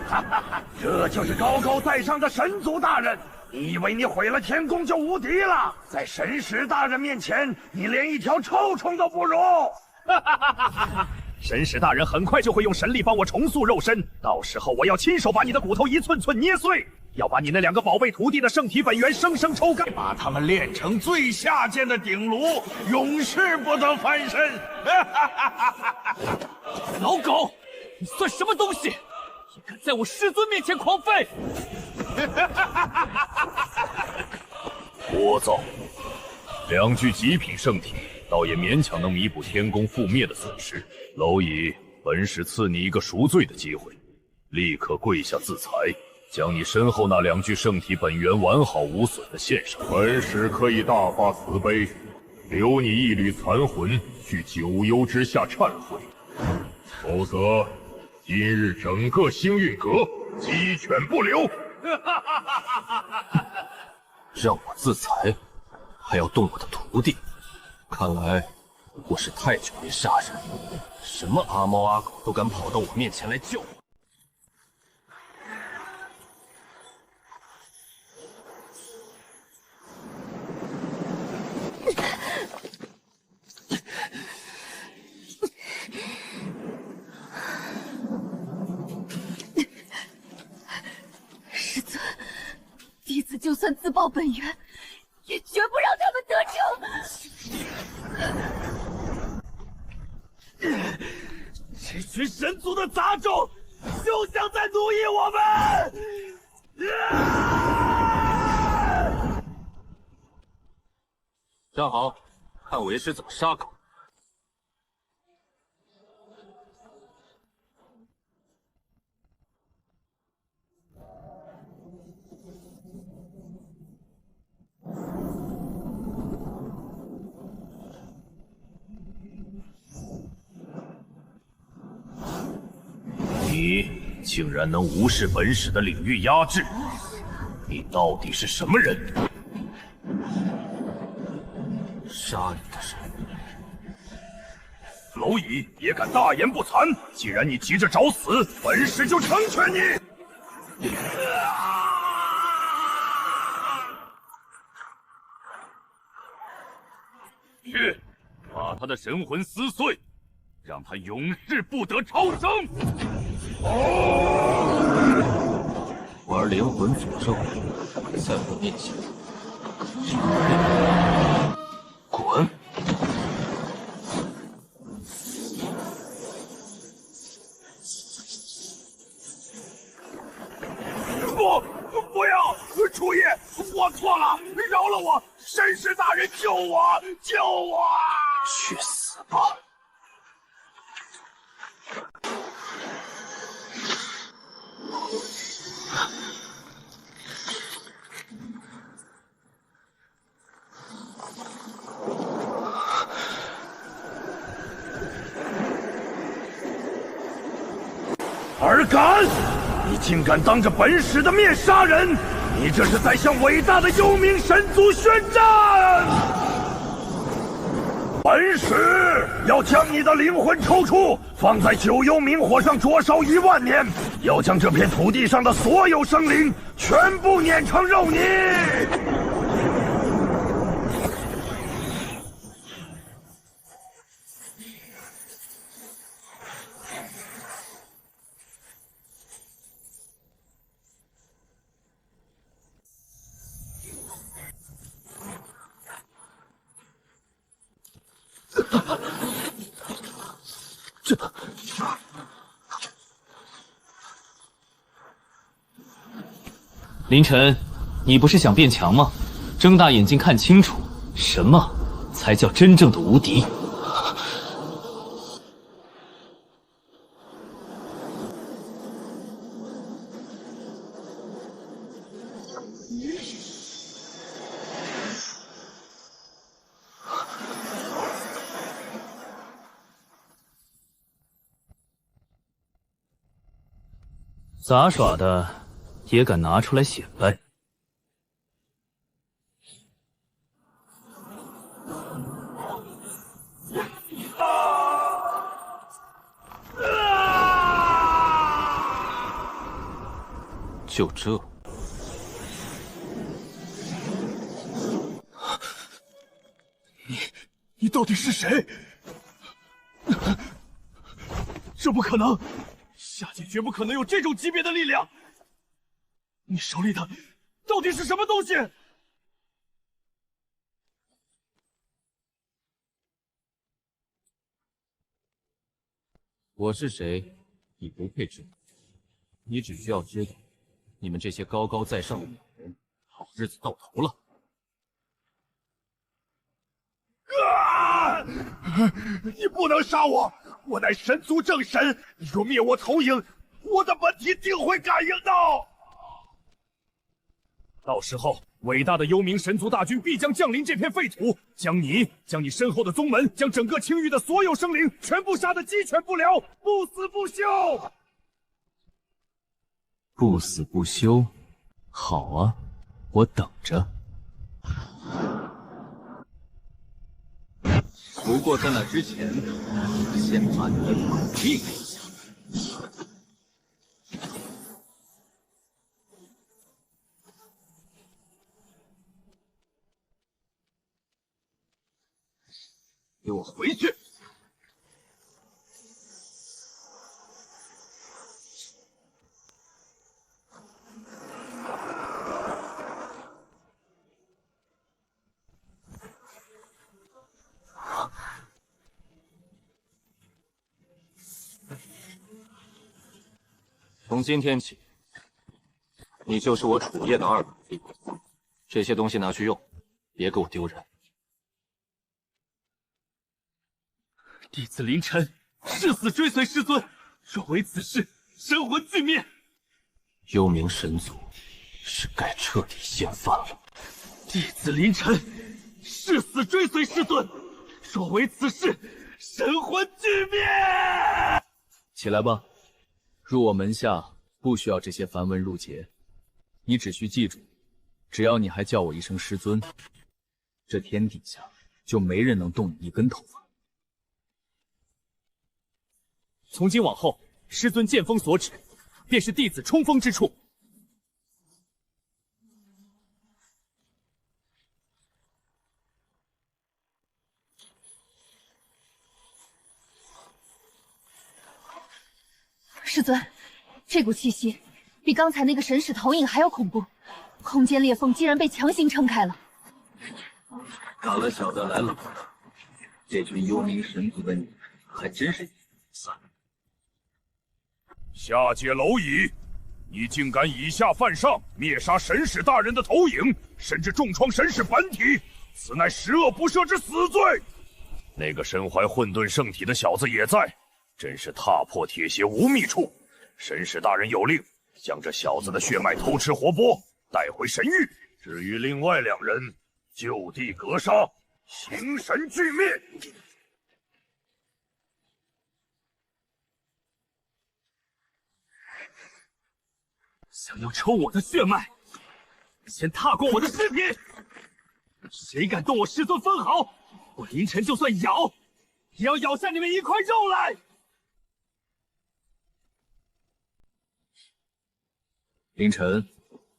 哈哈哈，这就是高高在上的神族大人。你以为你毁了天宫就无敌了？在神使大人面前，你连一条臭虫都不如！神使大人很快就会用神力帮我重塑肉身，到时候我要亲手把你的骨头一寸寸捏碎，要把你那2个宝贝徒弟的圣体本源生生抽干，把他们炼成最下贱的鼎炉，永世不得翻身！老狗，你算什么东西？也敢在我师尊面前狂吠！聒噪！2具极品圣体，倒也勉强能弥补天宫覆灭的损失。蝼蚁，本使赐你一个赎罪的机会，立刻跪下自裁，将你身后那2具圣体本源完好无损的献上。本使可以大发慈悲，留你一缕残魂去九幽之下忏悔，否则今日整个星运阁鸡犬不留。让我自裁，还要动我的徒弟，看来我是太久没杀人，什么阿猫阿狗都敢跑到我面前来救我。师尊，弟子就算自爆本源，也绝不让他们得逞。这群神族的杂种，休想再奴役我们！站好，看为师怎么杀狗。你竟然能无视本使的领域压制，你到底是什么人？杀你的人。蝼蚁也敢大言不惭！既然你急着找死，本使就成全你。去，把他的神魂撕碎，让他永世不得超生。玩灵魂诅咒，在我面前，滚！不要！楚爷，我错了，饶了我！神师大人，救我！救我！去死吧！尔敢！你竟敢当着本使的面杀人！你这是在向伟大的幽冥神族宣战！本使要将你的灵魂抽出，放在九幽冥火上灼烧10000年，要将这片土地上的所有生灵全部碾成肉泥！凌晨，你不是想变强吗？睁大眼睛看清楚，什么才叫真正的无敌？杂耍的也敢拿出来显摆？就这？你到底是谁？这不可能！夏界绝不可能有这种级别的力量！你手里的到底是什么东西？我是谁，你不配知道。你只需要知道，你们这些高高在上的女人，好日子到头了。你不能杀我！我乃神族正神，你若灭我投影，我的本体定会感应到。到时候，伟大的幽冥神族大军必将降临这片废土，将你身后的宗门，将整个青域的所有生灵全部杀得鸡犬不留，不死不休。不死不休，好啊，我等着。不过在那之前，先把你的狗命留下。给我回去！从今天起，你就是我楚夜的二狗弟。这些东西拿去用，别给我丢人。弟子凌晨誓死追随师尊，若为此事，神魂俱灭。幽冥神族是该彻底掀翻了。弟子凌晨誓死追随师尊，若为此事，神魂俱灭。起来吧，入我门下不需要这些繁文缛节，你只需记住，只要你还叫我一声师尊，这天底下就没人能动你一根头发。从今往后，师尊剑锋所指，便是弟子冲锋之处。师尊，这股气息比刚才那个神使投影还要恐怖，空间裂缝竟然被强行撑开了。打了小的来了，这群幽冥神族的你们还真是散。下界蝼蚁，你竟敢以下犯上，灭杀神使大人的投影，甚至重创神使本体，此乃十恶不赦之死罪！那个身怀混沌圣体的小子也在。真是踏破铁鞋无觅处！神使大人有令，将这小子的血脉偷吃活剥，带回神域。至于另外2人，就地格杀，形神俱灭。想要抽我的血脉，先踏过我的尸体！谁敢动我师尊分毫，我凌晨就算咬，也要咬下你们一块肉来！凌晨，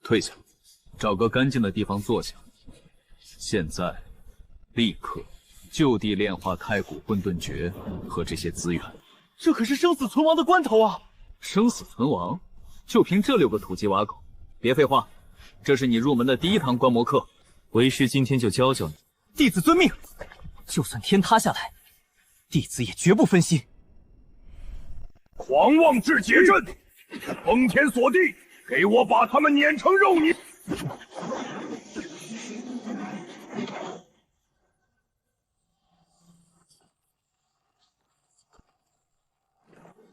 退下，找个干净的地方坐下。现在，立刻就地炼化太古混沌诀和这些资源。这可是生死存亡的关头啊！生死存亡，就凭这6个土鸡瓦狗？别废话，这是你入门的第1堂观摩课，为师今天就教教你。弟子遵命。就算天塌下来，弟子也绝不分心。狂妄至劫阵，封天锁地！给我把他们碾成肉泥！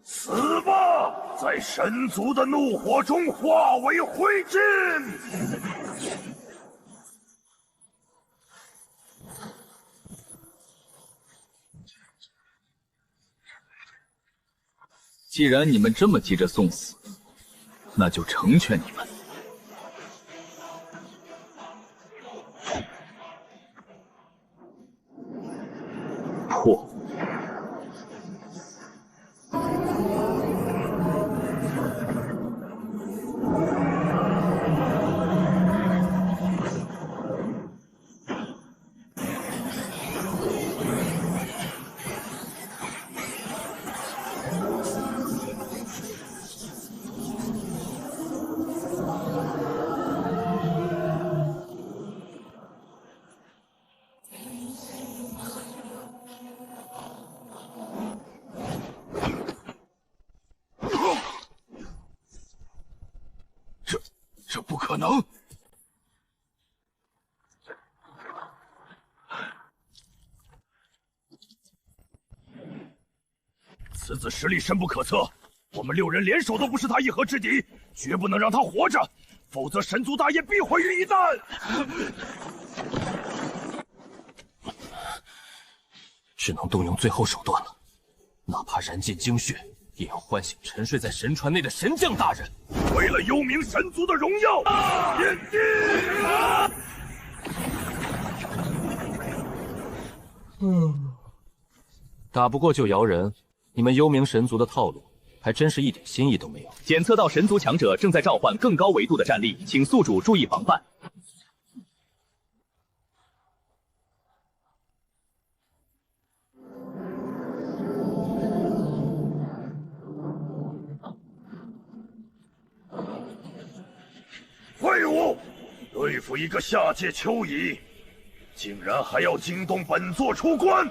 死吧，在神族的怒火中化为灰烬！既然你们这么急着送死，那就成全你们。破！这不可能！此子实力深不可测，我们6人联手都不是他一合之敌，绝不能让他活着，否则神族大业必毁于一旦。只能动用最后手段了，哪怕燃尽精血，也要唤醒沉睡在神船内的神将大人。为了幽冥神族的荣耀，天地！打不过就摇人，你们幽冥神族的套路还真是一点新意都没有。检测到神族强者正在召唤更高维度的战力，请宿主注意防范。废物！对付一个下界蝼蚁，竟然还要惊动本座出关！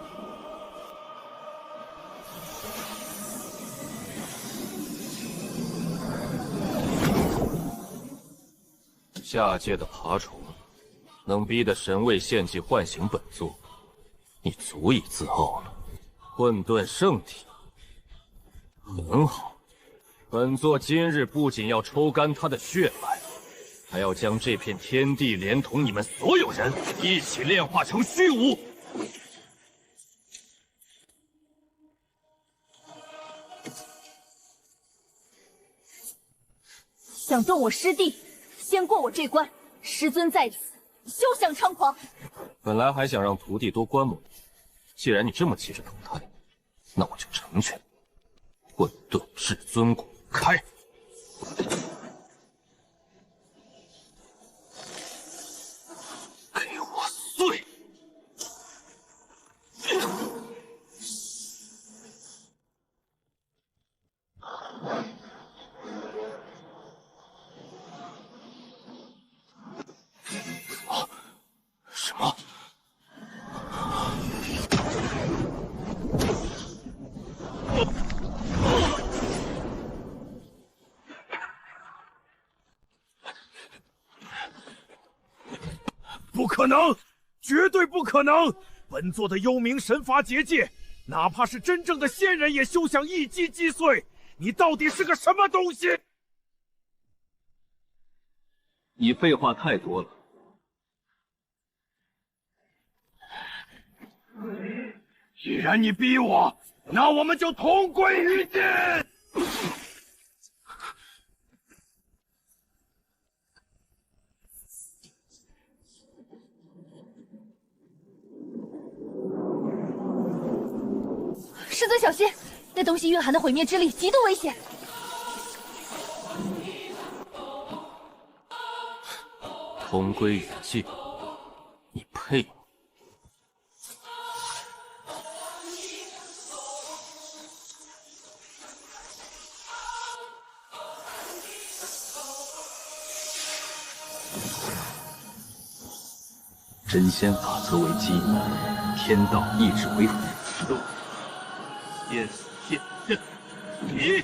下界的爬虫，能逼得神位献祭唤醒本座，你足以自傲了。混沌圣体，很好。本座今日不仅要抽干他的血脉，还要将这片天地连同你们所有人一起炼化成虚无。想动我师弟，先过我这关。师尊在此，休想猖狂！本来还想让徒弟多观摩你，既然你这么急着投胎，那我就成全你。混沌至尊骨开！给我碎！什么？不可能，绝对不可能！本座的幽冥神罚结界，哪怕是真正的仙人也休想一击击碎。你到底是个什么东西？你废话太多了。既然你逼我，那我们就同归于尽！师尊小心，那东西蕴含的毁灭之力极度危险。同归于尽，你配吗？真仙法则为基，天道意志为辅。天死剑阵，你！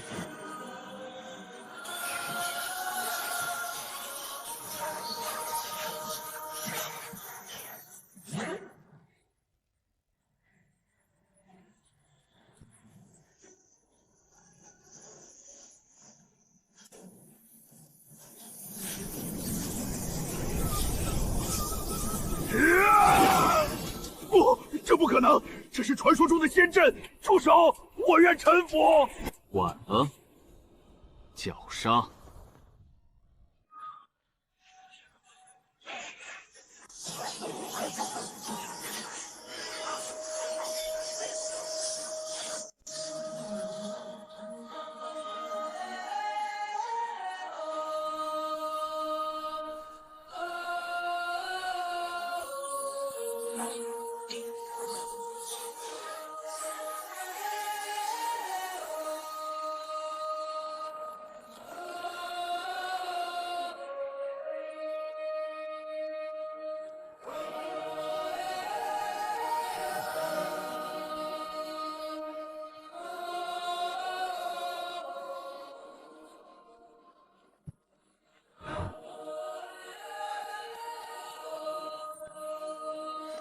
不，这不可能！这是传说中的仙阵！住手！我愿臣服。晚了，绞杀。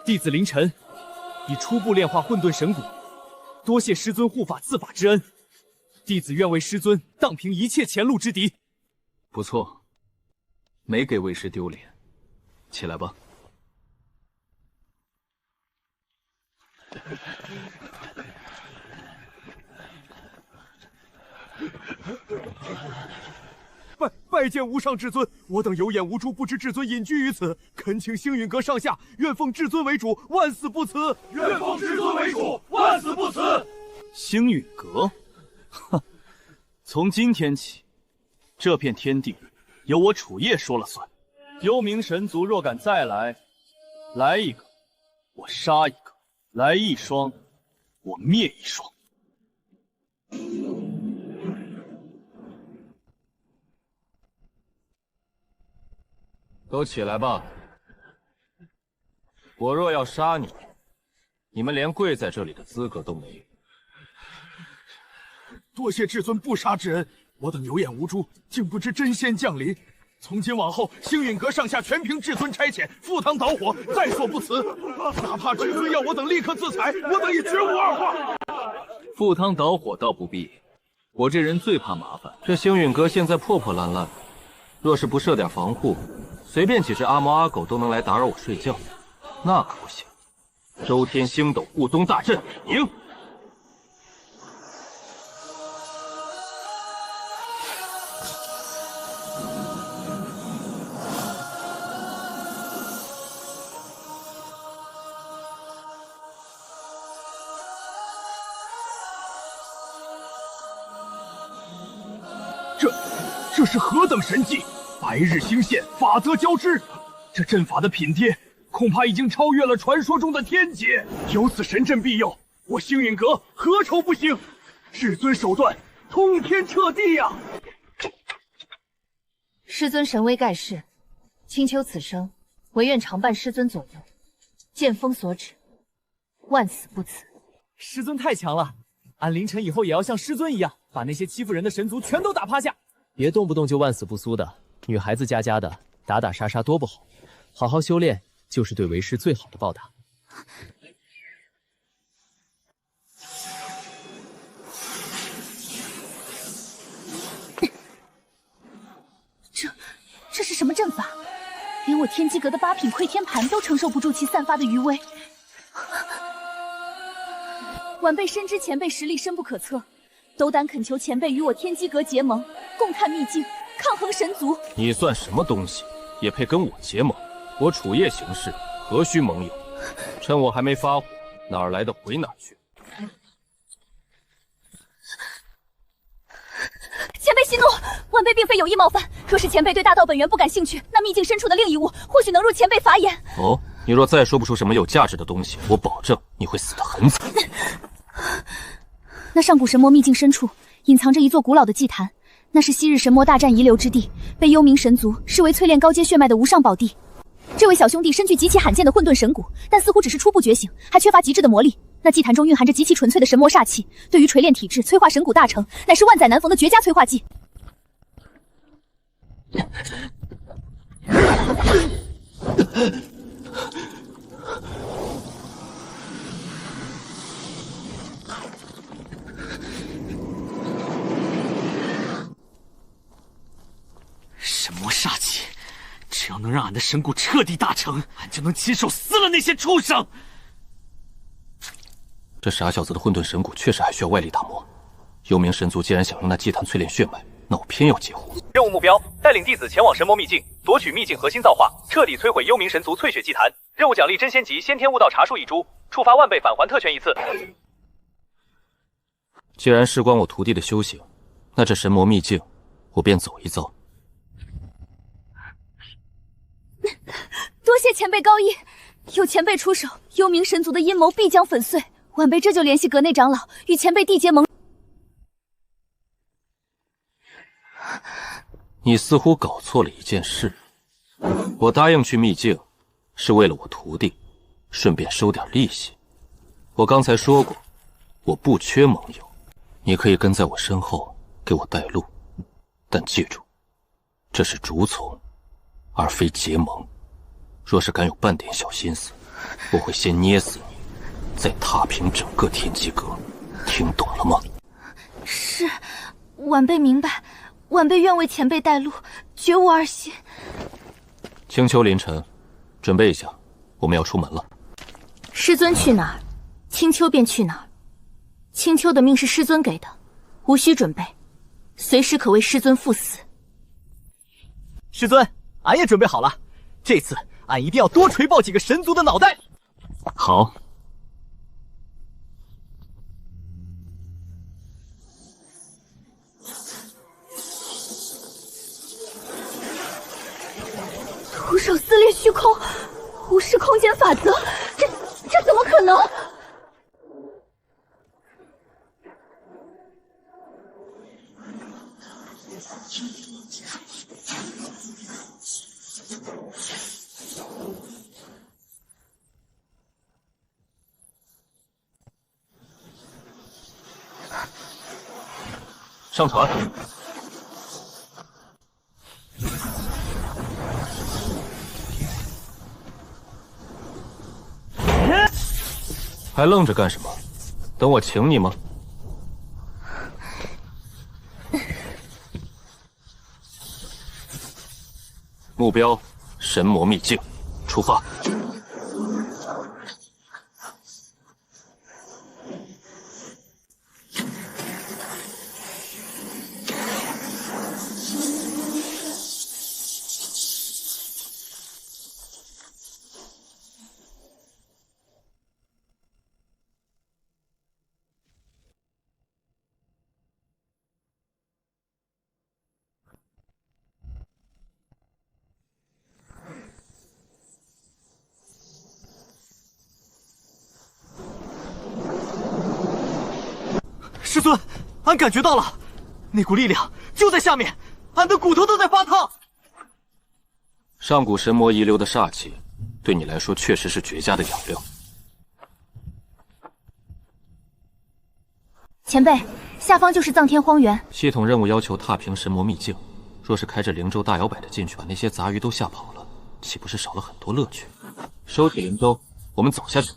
弟子凌晨已初步炼化混沌神骨，多谢师尊护法赐法之恩。弟子愿为师尊荡平一切前路之敌。不错，没给为师丢脸。起来吧。拜见无上至尊，我等有眼无珠，不知至尊隐居于此，恳请星陨阁上下，愿奉至尊为主，万死不辞。愿奉至尊为主，万死不辞。星陨阁，哼！从今天起，这片天地由我楚夜说了算。幽冥神族若敢再来，来一个我杀一个，来一双我灭一双。都起来吧！我若要杀你，你们连跪在这里的资格都没有。多谢至尊不杀之恩，我等有眼无珠，竟不知真仙降临。从今往后，星陨阁上下全凭至尊差遣，赴汤蹈火，在所不辞。哪怕至尊要我等立刻自裁，我等也绝无二话。赴汤蹈火倒不必，我这人最怕麻烦。这星陨阁现在破破烂烂，若是不设点防护，随便几只阿猫阿狗都能来打扰我睡觉，那可不行。周天星斗雾东大阵，赢！这是何等神技！白日星现，法则交织，这阵法的品阶恐怕已经超越了传说中的天阶。有此神阵庇佑，我星陨阁何愁不行？至尊手段通天彻地呀！师尊神威盖世，青丘此生唯愿常伴师尊左右，剑锋所指，万死不辞。师尊太强了，俺凌晨以后也要像师尊一样，把那些欺负人的神族全都打趴下。别动不动就万死不苏的，女孩子家家的，打打杀杀多不好。好好修炼，就是对为师最好的报答。这是什么阵法？连我天机阁的8品窥天盘都承受不住其散发的余威。晚辈深知前辈实力深不可测，斗胆恳求前辈与我天机阁结盟，共探秘境，抗衡神族。你算什么东西，也配跟我结盟？我楚夜行事，何须盟友？趁我还没发火，哪儿来的回哪儿去。前辈息怒，晚辈并非有意冒犯。若是前辈对大道本源不感兴趣，那秘境深处的另一物或许能入前辈法眼。哦，你若再说不出什么有价值的东西，我保证你会死得很惨。那上古神魔秘境深处隐藏着一座古老的祭坛，那是昔日神魔大战遗留之地，被幽冥神族视为淬炼高阶血脉的无上宝地。这位小兄弟身具极其罕见的混沌神骨，但似乎只是初步觉醒，还缺乏极致的魔力。那祭坛中蕴含着极其纯粹的神魔煞气，对于锤炼体质、催化神骨大成，乃是万载难逢的绝佳催化剂。神魔煞气，只要能让俺的神骨彻底大成，俺就能亲手撕了那些畜生。这傻小子的混沌神骨确实还需要外力打磨。幽冥神族既然想用那祭坛淬炼血脉，那我偏要截胡。任务目标：带领弟子前往神魔秘境，夺取秘境核心造化，彻底摧毁幽冥神族淬血祭坛。任务奖励真仙级先天悟道茶树1株，触发万倍返还特权1次。既然事关我徒弟的修行，那这神魔秘境，我便走一遭。多谢前辈高义，有前辈出手，幽冥神族的阴谋必将粉碎。晚辈这就联系阁内长老，与前辈缔结盟。你似乎搞错了一件事。我答应去秘境，是为了我徒弟，顺便收点利息。我刚才说过，我不缺盟友，你可以跟在我身后给我带路，但记住，这是逐从，而非结盟。若是敢有半点小心思，我会先捏死你，再踏平整个天机阁。听懂了吗？是，晚辈明白。晚辈愿为前辈带路，绝无二心。青丘凌晨，准备一下，我们要出门了。师尊去哪儿，青丘便去哪儿。青丘的命是师尊给的，无需准备，随时可为师尊赴死。师尊，俺也准备好了，这次俺一定要多锤爆几个神族的脑袋。好。徒手撕裂虚空，无视空间法则，这怎么可能？上船。还愣着干什么？等我请你吗？目标：神魔秘境，出发。师尊，俺感觉到了，那股力量就在下面，俺的骨头都在发烫。上古神魔遗留的煞气，对你来说确实是绝佳的养料。前辈，下方就是藏天荒原。系统任务要求踏平神魔秘境，若是开着灵舟大摇摆的进去，把那些杂鱼都吓跑了，岂不是少了很多乐趣？收起灵舟，我们走下去。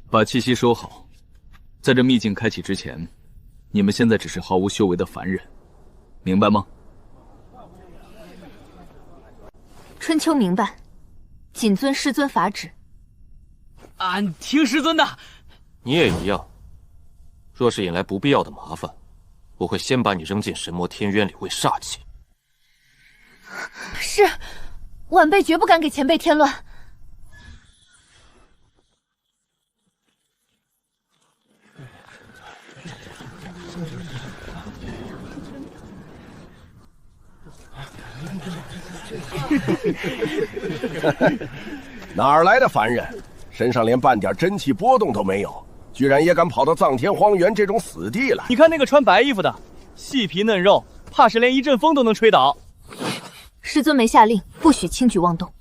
把气息收好，在这秘境开启之前，你们现在只是毫无修为的凡人，明白吗？春秋明白，谨遵师尊法旨。俺听师尊的。你也一样。若是引来不必要的麻烦，我会先把你扔进神魔天渊里为煞气。是，晚辈绝不敢给前辈添乱。哪儿来的凡人？身上连半点真气波动都没有，居然也敢跑到藏天荒原这种死地来！你看那个穿白衣服的，细皮嫩肉，怕是连一阵风都能吹倒。师尊没下令，不许轻举妄动。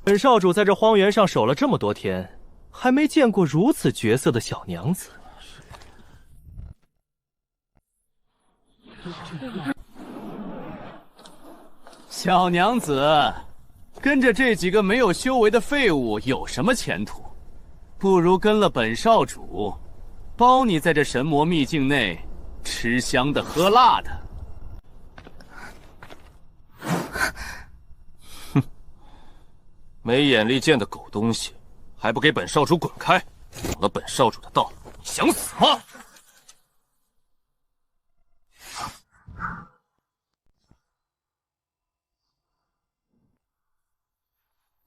本少主在这荒原上守了这么多天，还没见过如此绝色的小娘子。小娘子，跟着这几个没有修为的废物有什么前途？不如跟了本少主，包你在这神魔秘境内吃香的喝辣的。没眼力见的狗东西，还不给本少主滚开！懂了本少主的道理，你想死吗？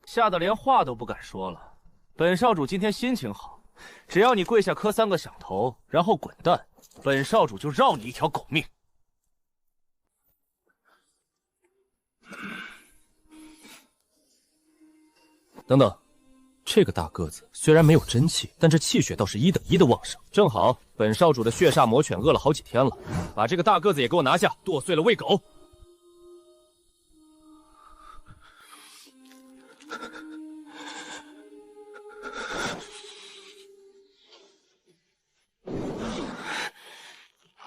吓得连话都不敢说了。本少主今天心情好，只要你跪下磕3个响头，然后滚蛋，本少主就饶你一条狗命。等等，这个大个子虽然没有真气，但这气血倒是1等1的旺盛。正好，本少主的血煞魔犬饿了好几天了，把这个大个子也给我拿下，剁碎了喂狗。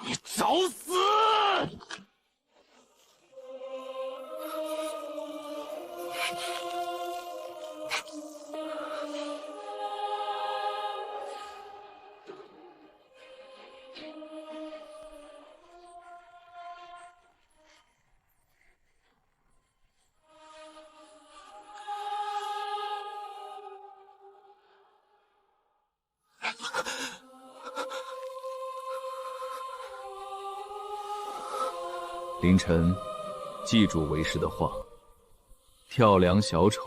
你找死！凌晨，记住为师的话，跳梁小丑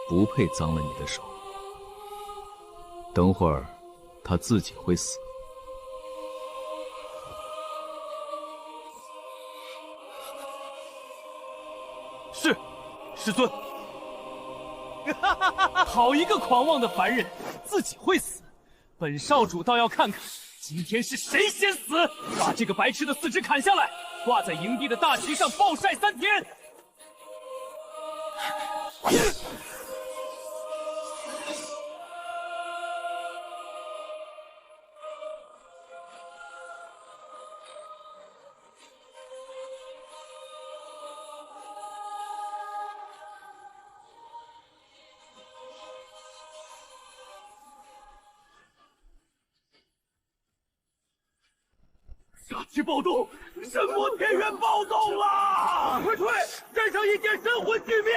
不配脏了你的手。等会儿，他自己会死。是，师尊。好一个狂妄的凡人，自己会死。本少主倒要看看，今天是谁先死！把这个白痴的四肢砍下来，挂在营地的大旗上暴晒3天。去暴动！神魔天元暴动了！快退！战场已见神魂俱灭！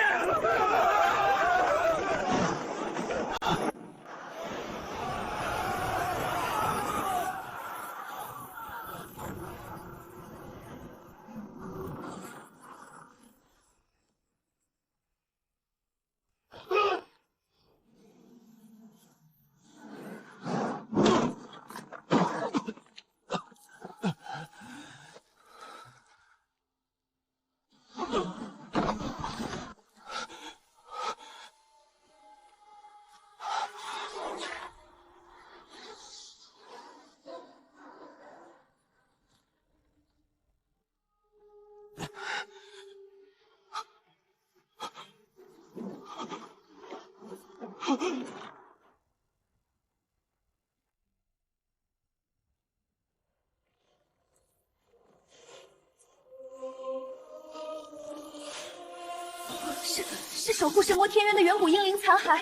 是守护神魔天元的远古英灵残骸，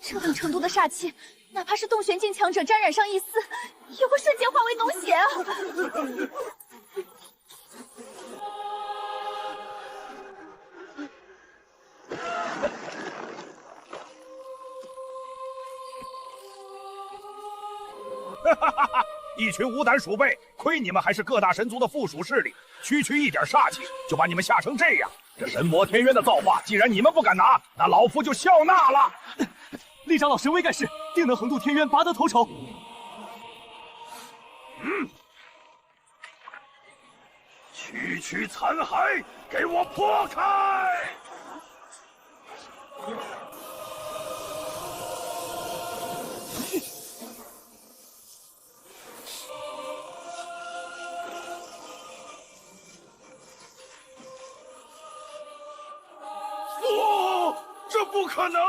这等程度的煞气，哪怕是洞玄境强者沾染上一丝，也会瞬间化为脓血啊！一群无胆鼠辈，亏你们还是各大神族的附属势力，区区一点煞气就把你们吓成这样。这神魔天渊的造化，既然你们不敢拿，那老夫就笑纳了。厉长老神威盖世，定能横渡天渊，拔得头筹。区残骸，给我破开！这不可能！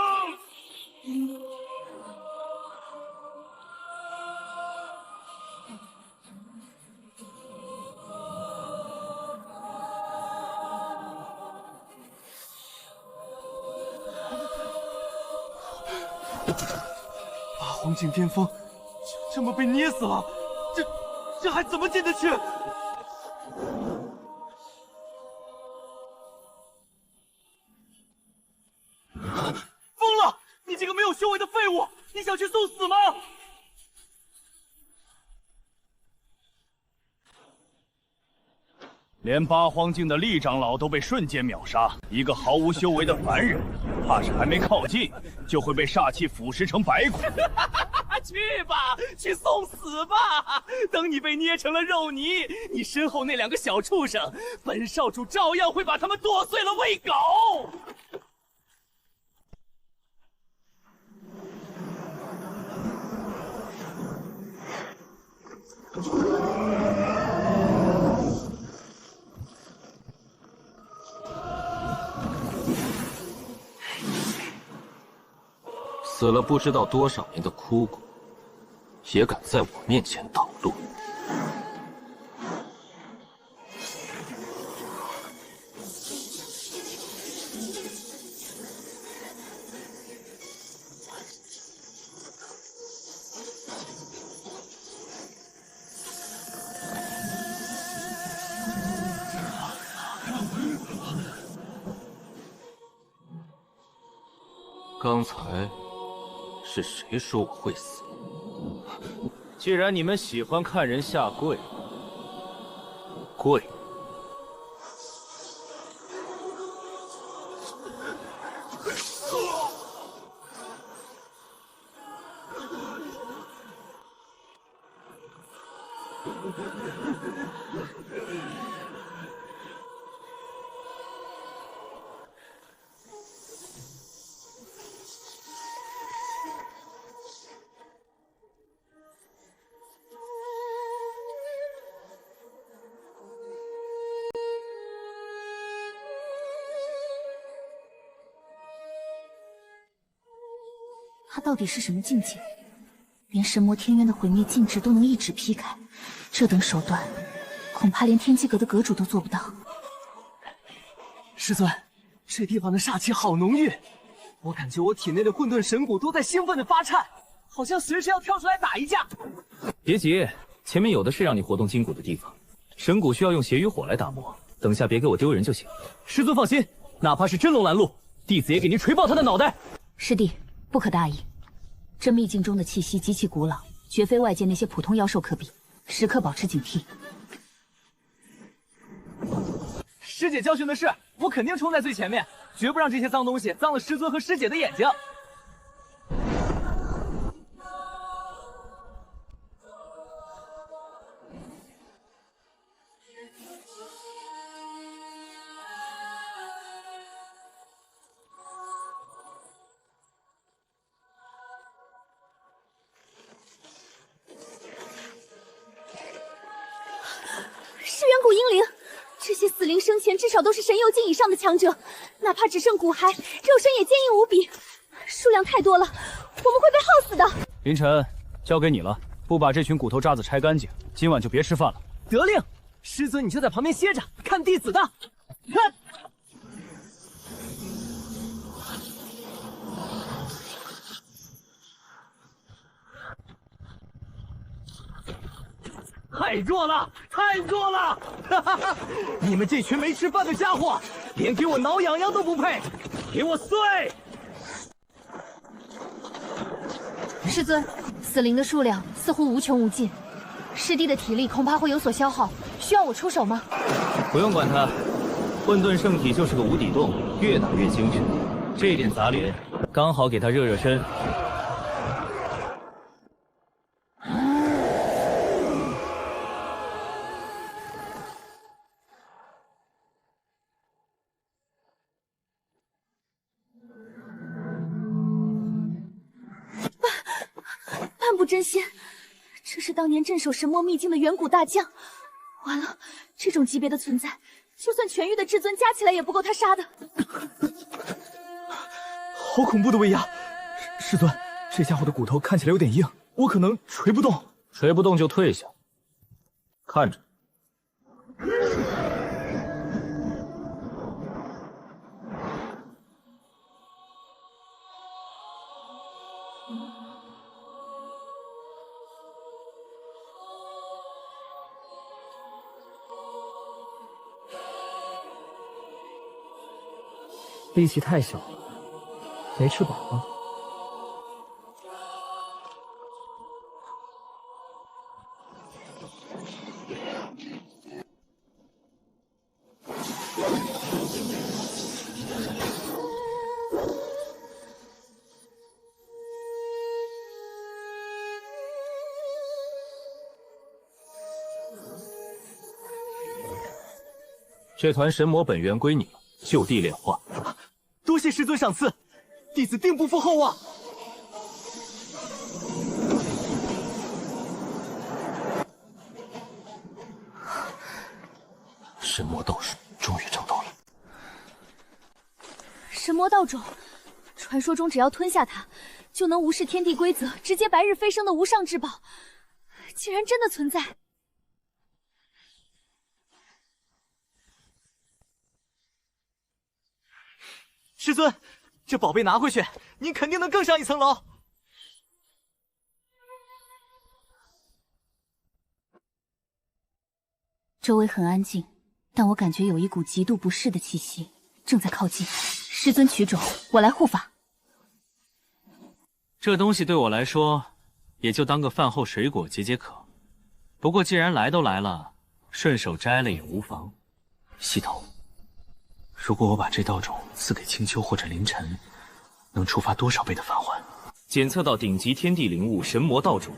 八荒境巅峰，这么被捏死了，这还怎么进得去？疯了！你这个没有修为的废物，你想去送死吗？连八荒境的厉长老都被瞬间秒杀，一个毫无修为的凡人，怕是还没靠近，就会被煞气腐蚀成白骨。去吧，去送死吧！等你被捏成了肉泥，你身后那两个小畜生，本少主照样会把他们剁碎了喂狗。死了不知道多少年的枯骨，也敢在我面前挡路。刚才是谁说我会死？既然你们喜欢看人下跪，跪。他到底是什么境界？连神魔天渊的毁灭禁制都能一指劈开，这等手段，恐怕连天机阁的阁主都做不到。师尊，这地方的煞气好浓郁，我感觉我体内的混沌神骨都在兴奋的发颤，好像随时要跳出来打一架。别急，前面有的是让你活动筋骨的地方。神骨需要用血与火来打磨，等下别给我丢人就行。师尊放心，哪怕是真龙拦路，弟子也给您锤爆他的脑袋。师弟，不可大意，这秘境中的气息极其古老，绝非外界那些普通妖兽可比，时刻保持警惕。师姐教训的是，我肯定冲在最前面，绝不让这些脏东西脏了师尊和师姐的眼睛。是远古英灵，这些死灵生前至少都是神幽境以上的强者，哪怕只剩骨骸，肉身也坚硬无比，数量太多了，我们会被耗死的。林晨，交给你了，不把这群骨头渣子拆干净，今晚就别吃饭了。得令，师尊你就在旁边歇着，看弟子的。看。太弱了，太弱了！哈哈哈！你们这群没吃饭的家伙，连给我挠痒痒都不配！给我碎！师尊，死灵的数量似乎无穷无尽，师弟的体力恐怕会有所消耗，需要我出手吗？不用管他，混沌圣体就是个无底洞，越打越精神。这点杂脸，刚好给他热热身。半步真仙，这是当年镇守神魔秘境的远古大将。完了，这种级别的存在，就算全域的至尊加起来也不够他杀的。好恐怖的威压！师尊，这家伙的骨头看起来有点硬，我可能锤不动。锤不动就退下，看着。力气太小了，没吃饱吗？这团神魔本源归你了，就地炼化。多谢师尊赏赐，弟子定不负厚望。神魔道术终于找到了。神魔道种，传说中只要吞下它，就能无视天地规则，直接白日飞升的无上至宝，竟然真的存在。师尊，这宝贝拿回去，您肯定能更上一层楼。周围很安静，但我感觉有一股极度不适的气息正在靠近。师尊取种，我来护法。这东西对我来说，也就当个饭后水果解解渴。不过既然来都来了，顺手摘了也无妨。系统。如果我把这道种赐给青丘或者凌晨，能触发多少倍的返还？检测到顶级天地灵物神魔道种，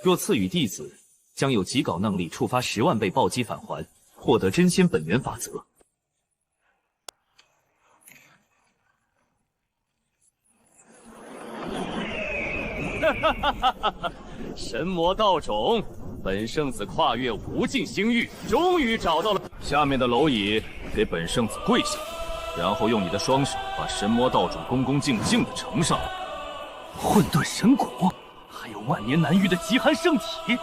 若赐予弟子，将有极高能力触发10万倍暴击返还，获得真仙本源法则。神魔道种，本圣子跨越无尽星域，终于找到了。下面的蝼蚁，给本圣子跪下，然后用你的双手把神魔道种恭恭敬敬的呈上来。混沌神骨，还有万年难遇的极寒圣体，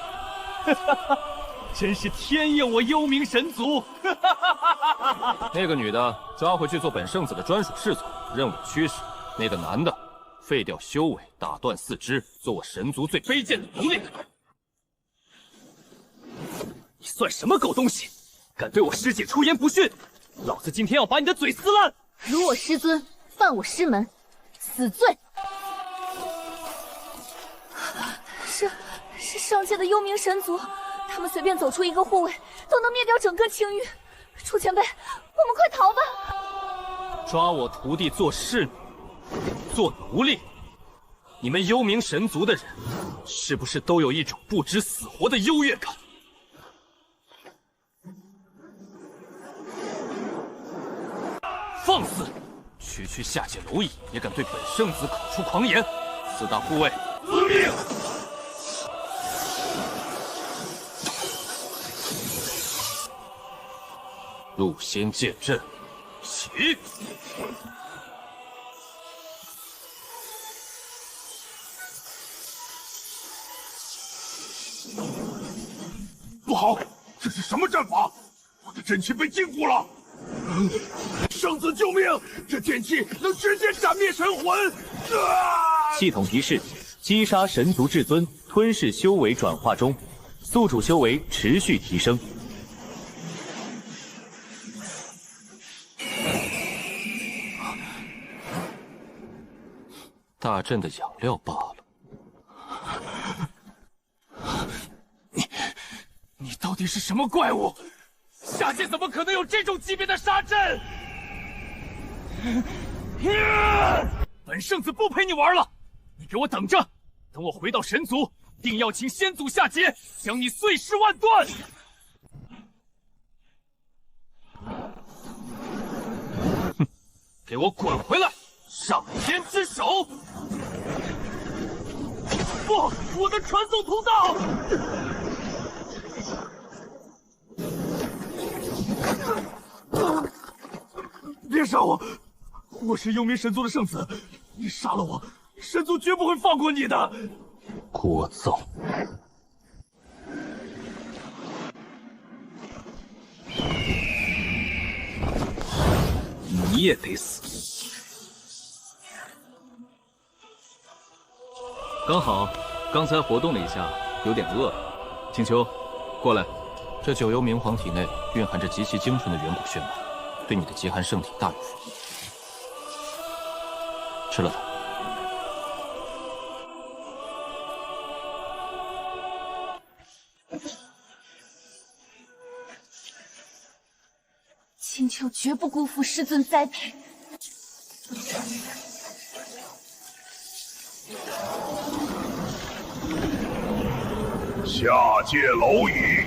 真是天佑我幽冥神族！那个女的抓回去做本圣子的专属侍从，任务驱使；那个男的废掉修为，打断四肢，做我神族最卑贱的奴隶。你算什么狗东西，敢对我师姐出言不逊！老子今天要把你的嘴撕烂！辱我师尊，犯我师门，死罪！是上界的幽冥神族，他们随便走出一个护卫，都能灭掉整个青域。楚前辈，我们快逃吧！抓我徒弟做侍女，做奴隶。你们幽冥神族的人，是不是都有一种不知死活的优越感？放肆！区下界蝼蚁也敢对本圣子口出狂言！四大护卫，遵命！入仙剑阵，起！不好，这是什么阵法？我的阵气被禁锢了！圣子救命！这剑气能直接斩灭神魂！系统提示：击杀神族至尊，吞噬修为转化中，宿主修为持续提升。大阵的养料罢了。你到底是什么怪物？下界怎么可能有这种级别的杀阵？本圣子不陪你玩了，你给我等着！等我回到神族，定要请先祖下界，将你碎尸万段！哼，给我滚回来！上天之手！不，我的传送通道！别杀我！我是幽冥神族的圣子，你杀了我，神族绝不会放过你的！聒噪！你也得死！刚好，刚才活动了一下，有点饿。青丘，过来。这九幽冥皇体内蕴含着极其精纯的远古血脉，对你的极寒圣体大有福音。吃了它。青丘绝不辜负师尊栽培。下界蝼蚁，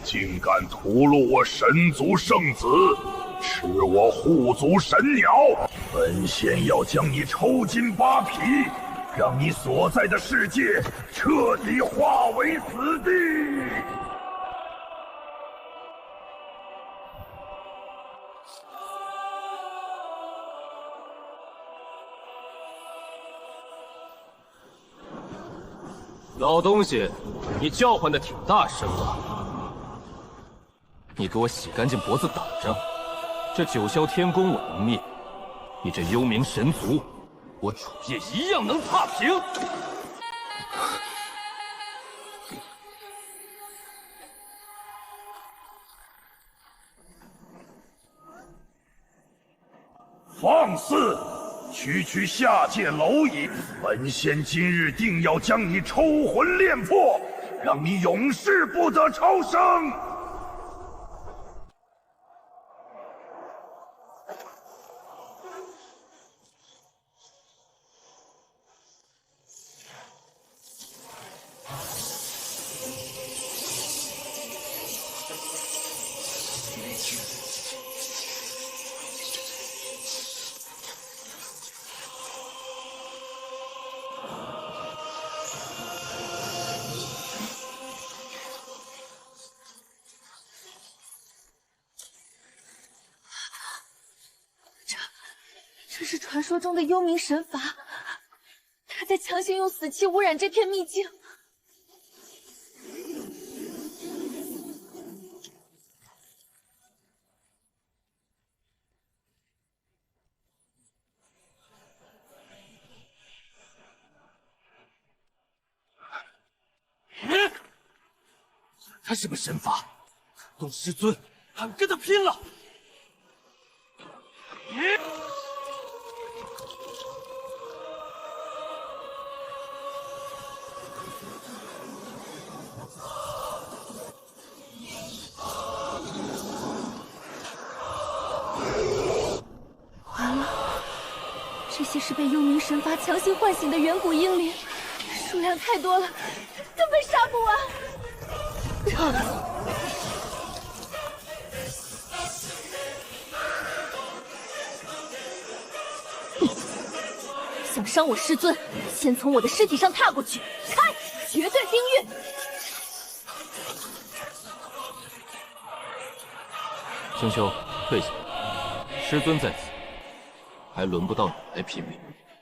竟敢屠戮我神族圣子，吃我护族神鸟！本仙要将你抽筋扒皮，让你所在的世界彻底化为死地！老东西，你叫唤的挺大声的。你给我洗干净脖子等着！这九霄天宫我能灭，你这幽冥神族，我楚夜一样能踏平。放肆！区下界蝼蚁，本仙今日定要将你抽魂炼魄，让你永世不得超生！这是传说中的幽冥神法，他在强行用死气污染这片秘境。他什么神法？动师尊，俺跟他拼了！完了，这些是被幽冥神罚强行唤醒的远古英灵，数量太多了，根本杀不完。想伤我师尊，先从我的尸体上踏过去，开，绝对冰狱！青丘，退下！师尊在此，还轮不到你来拼命。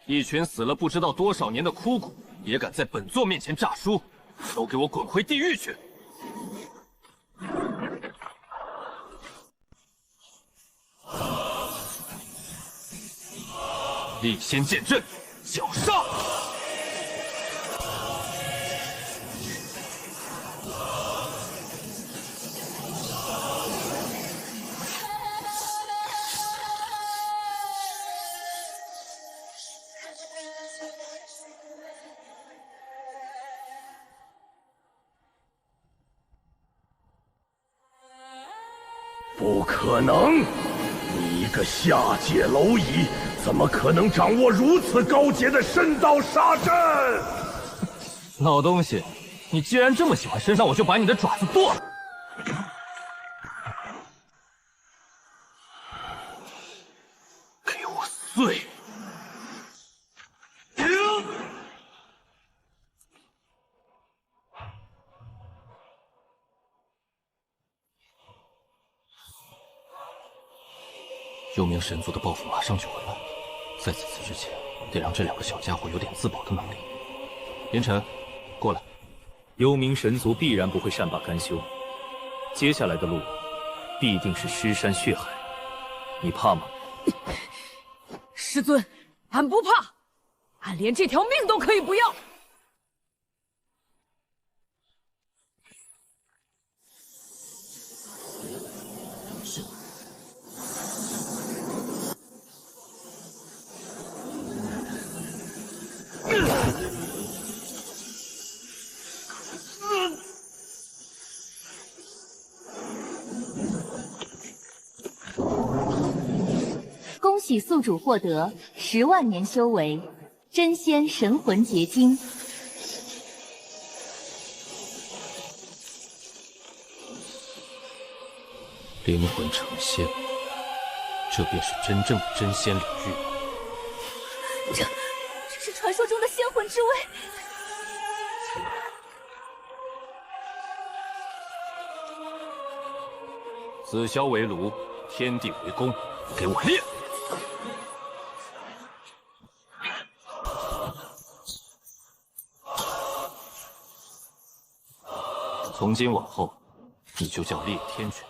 一群死了不知道多少年的枯骨，也敢在本座面前诈输，都给我滚回地狱去！立仙剑阵，绞杀！不可能！你一个下界蝼蚁，怎么可能掌握如此高阶的神道杀阵？老东西，你既然这么喜欢身上，我就把你的爪子剁了！给我碎！幽冥神族的报复马上就会来，在此之前，得让这两个小家伙有点自保的能力。凌晨，过来。幽冥神族必然不会善罢甘休，接下来的路必定是尸山血海，你怕吗？师尊，俺不怕，俺连这条命都可以不要。恭喜宿主获得10万年修为真仙神魂结晶。灵魂成仙，这便是真正的真仙领域。这是传说中的仙魂之威。紫霄为炉，天地为宫，给我练！从今往后，你就叫烈天拳。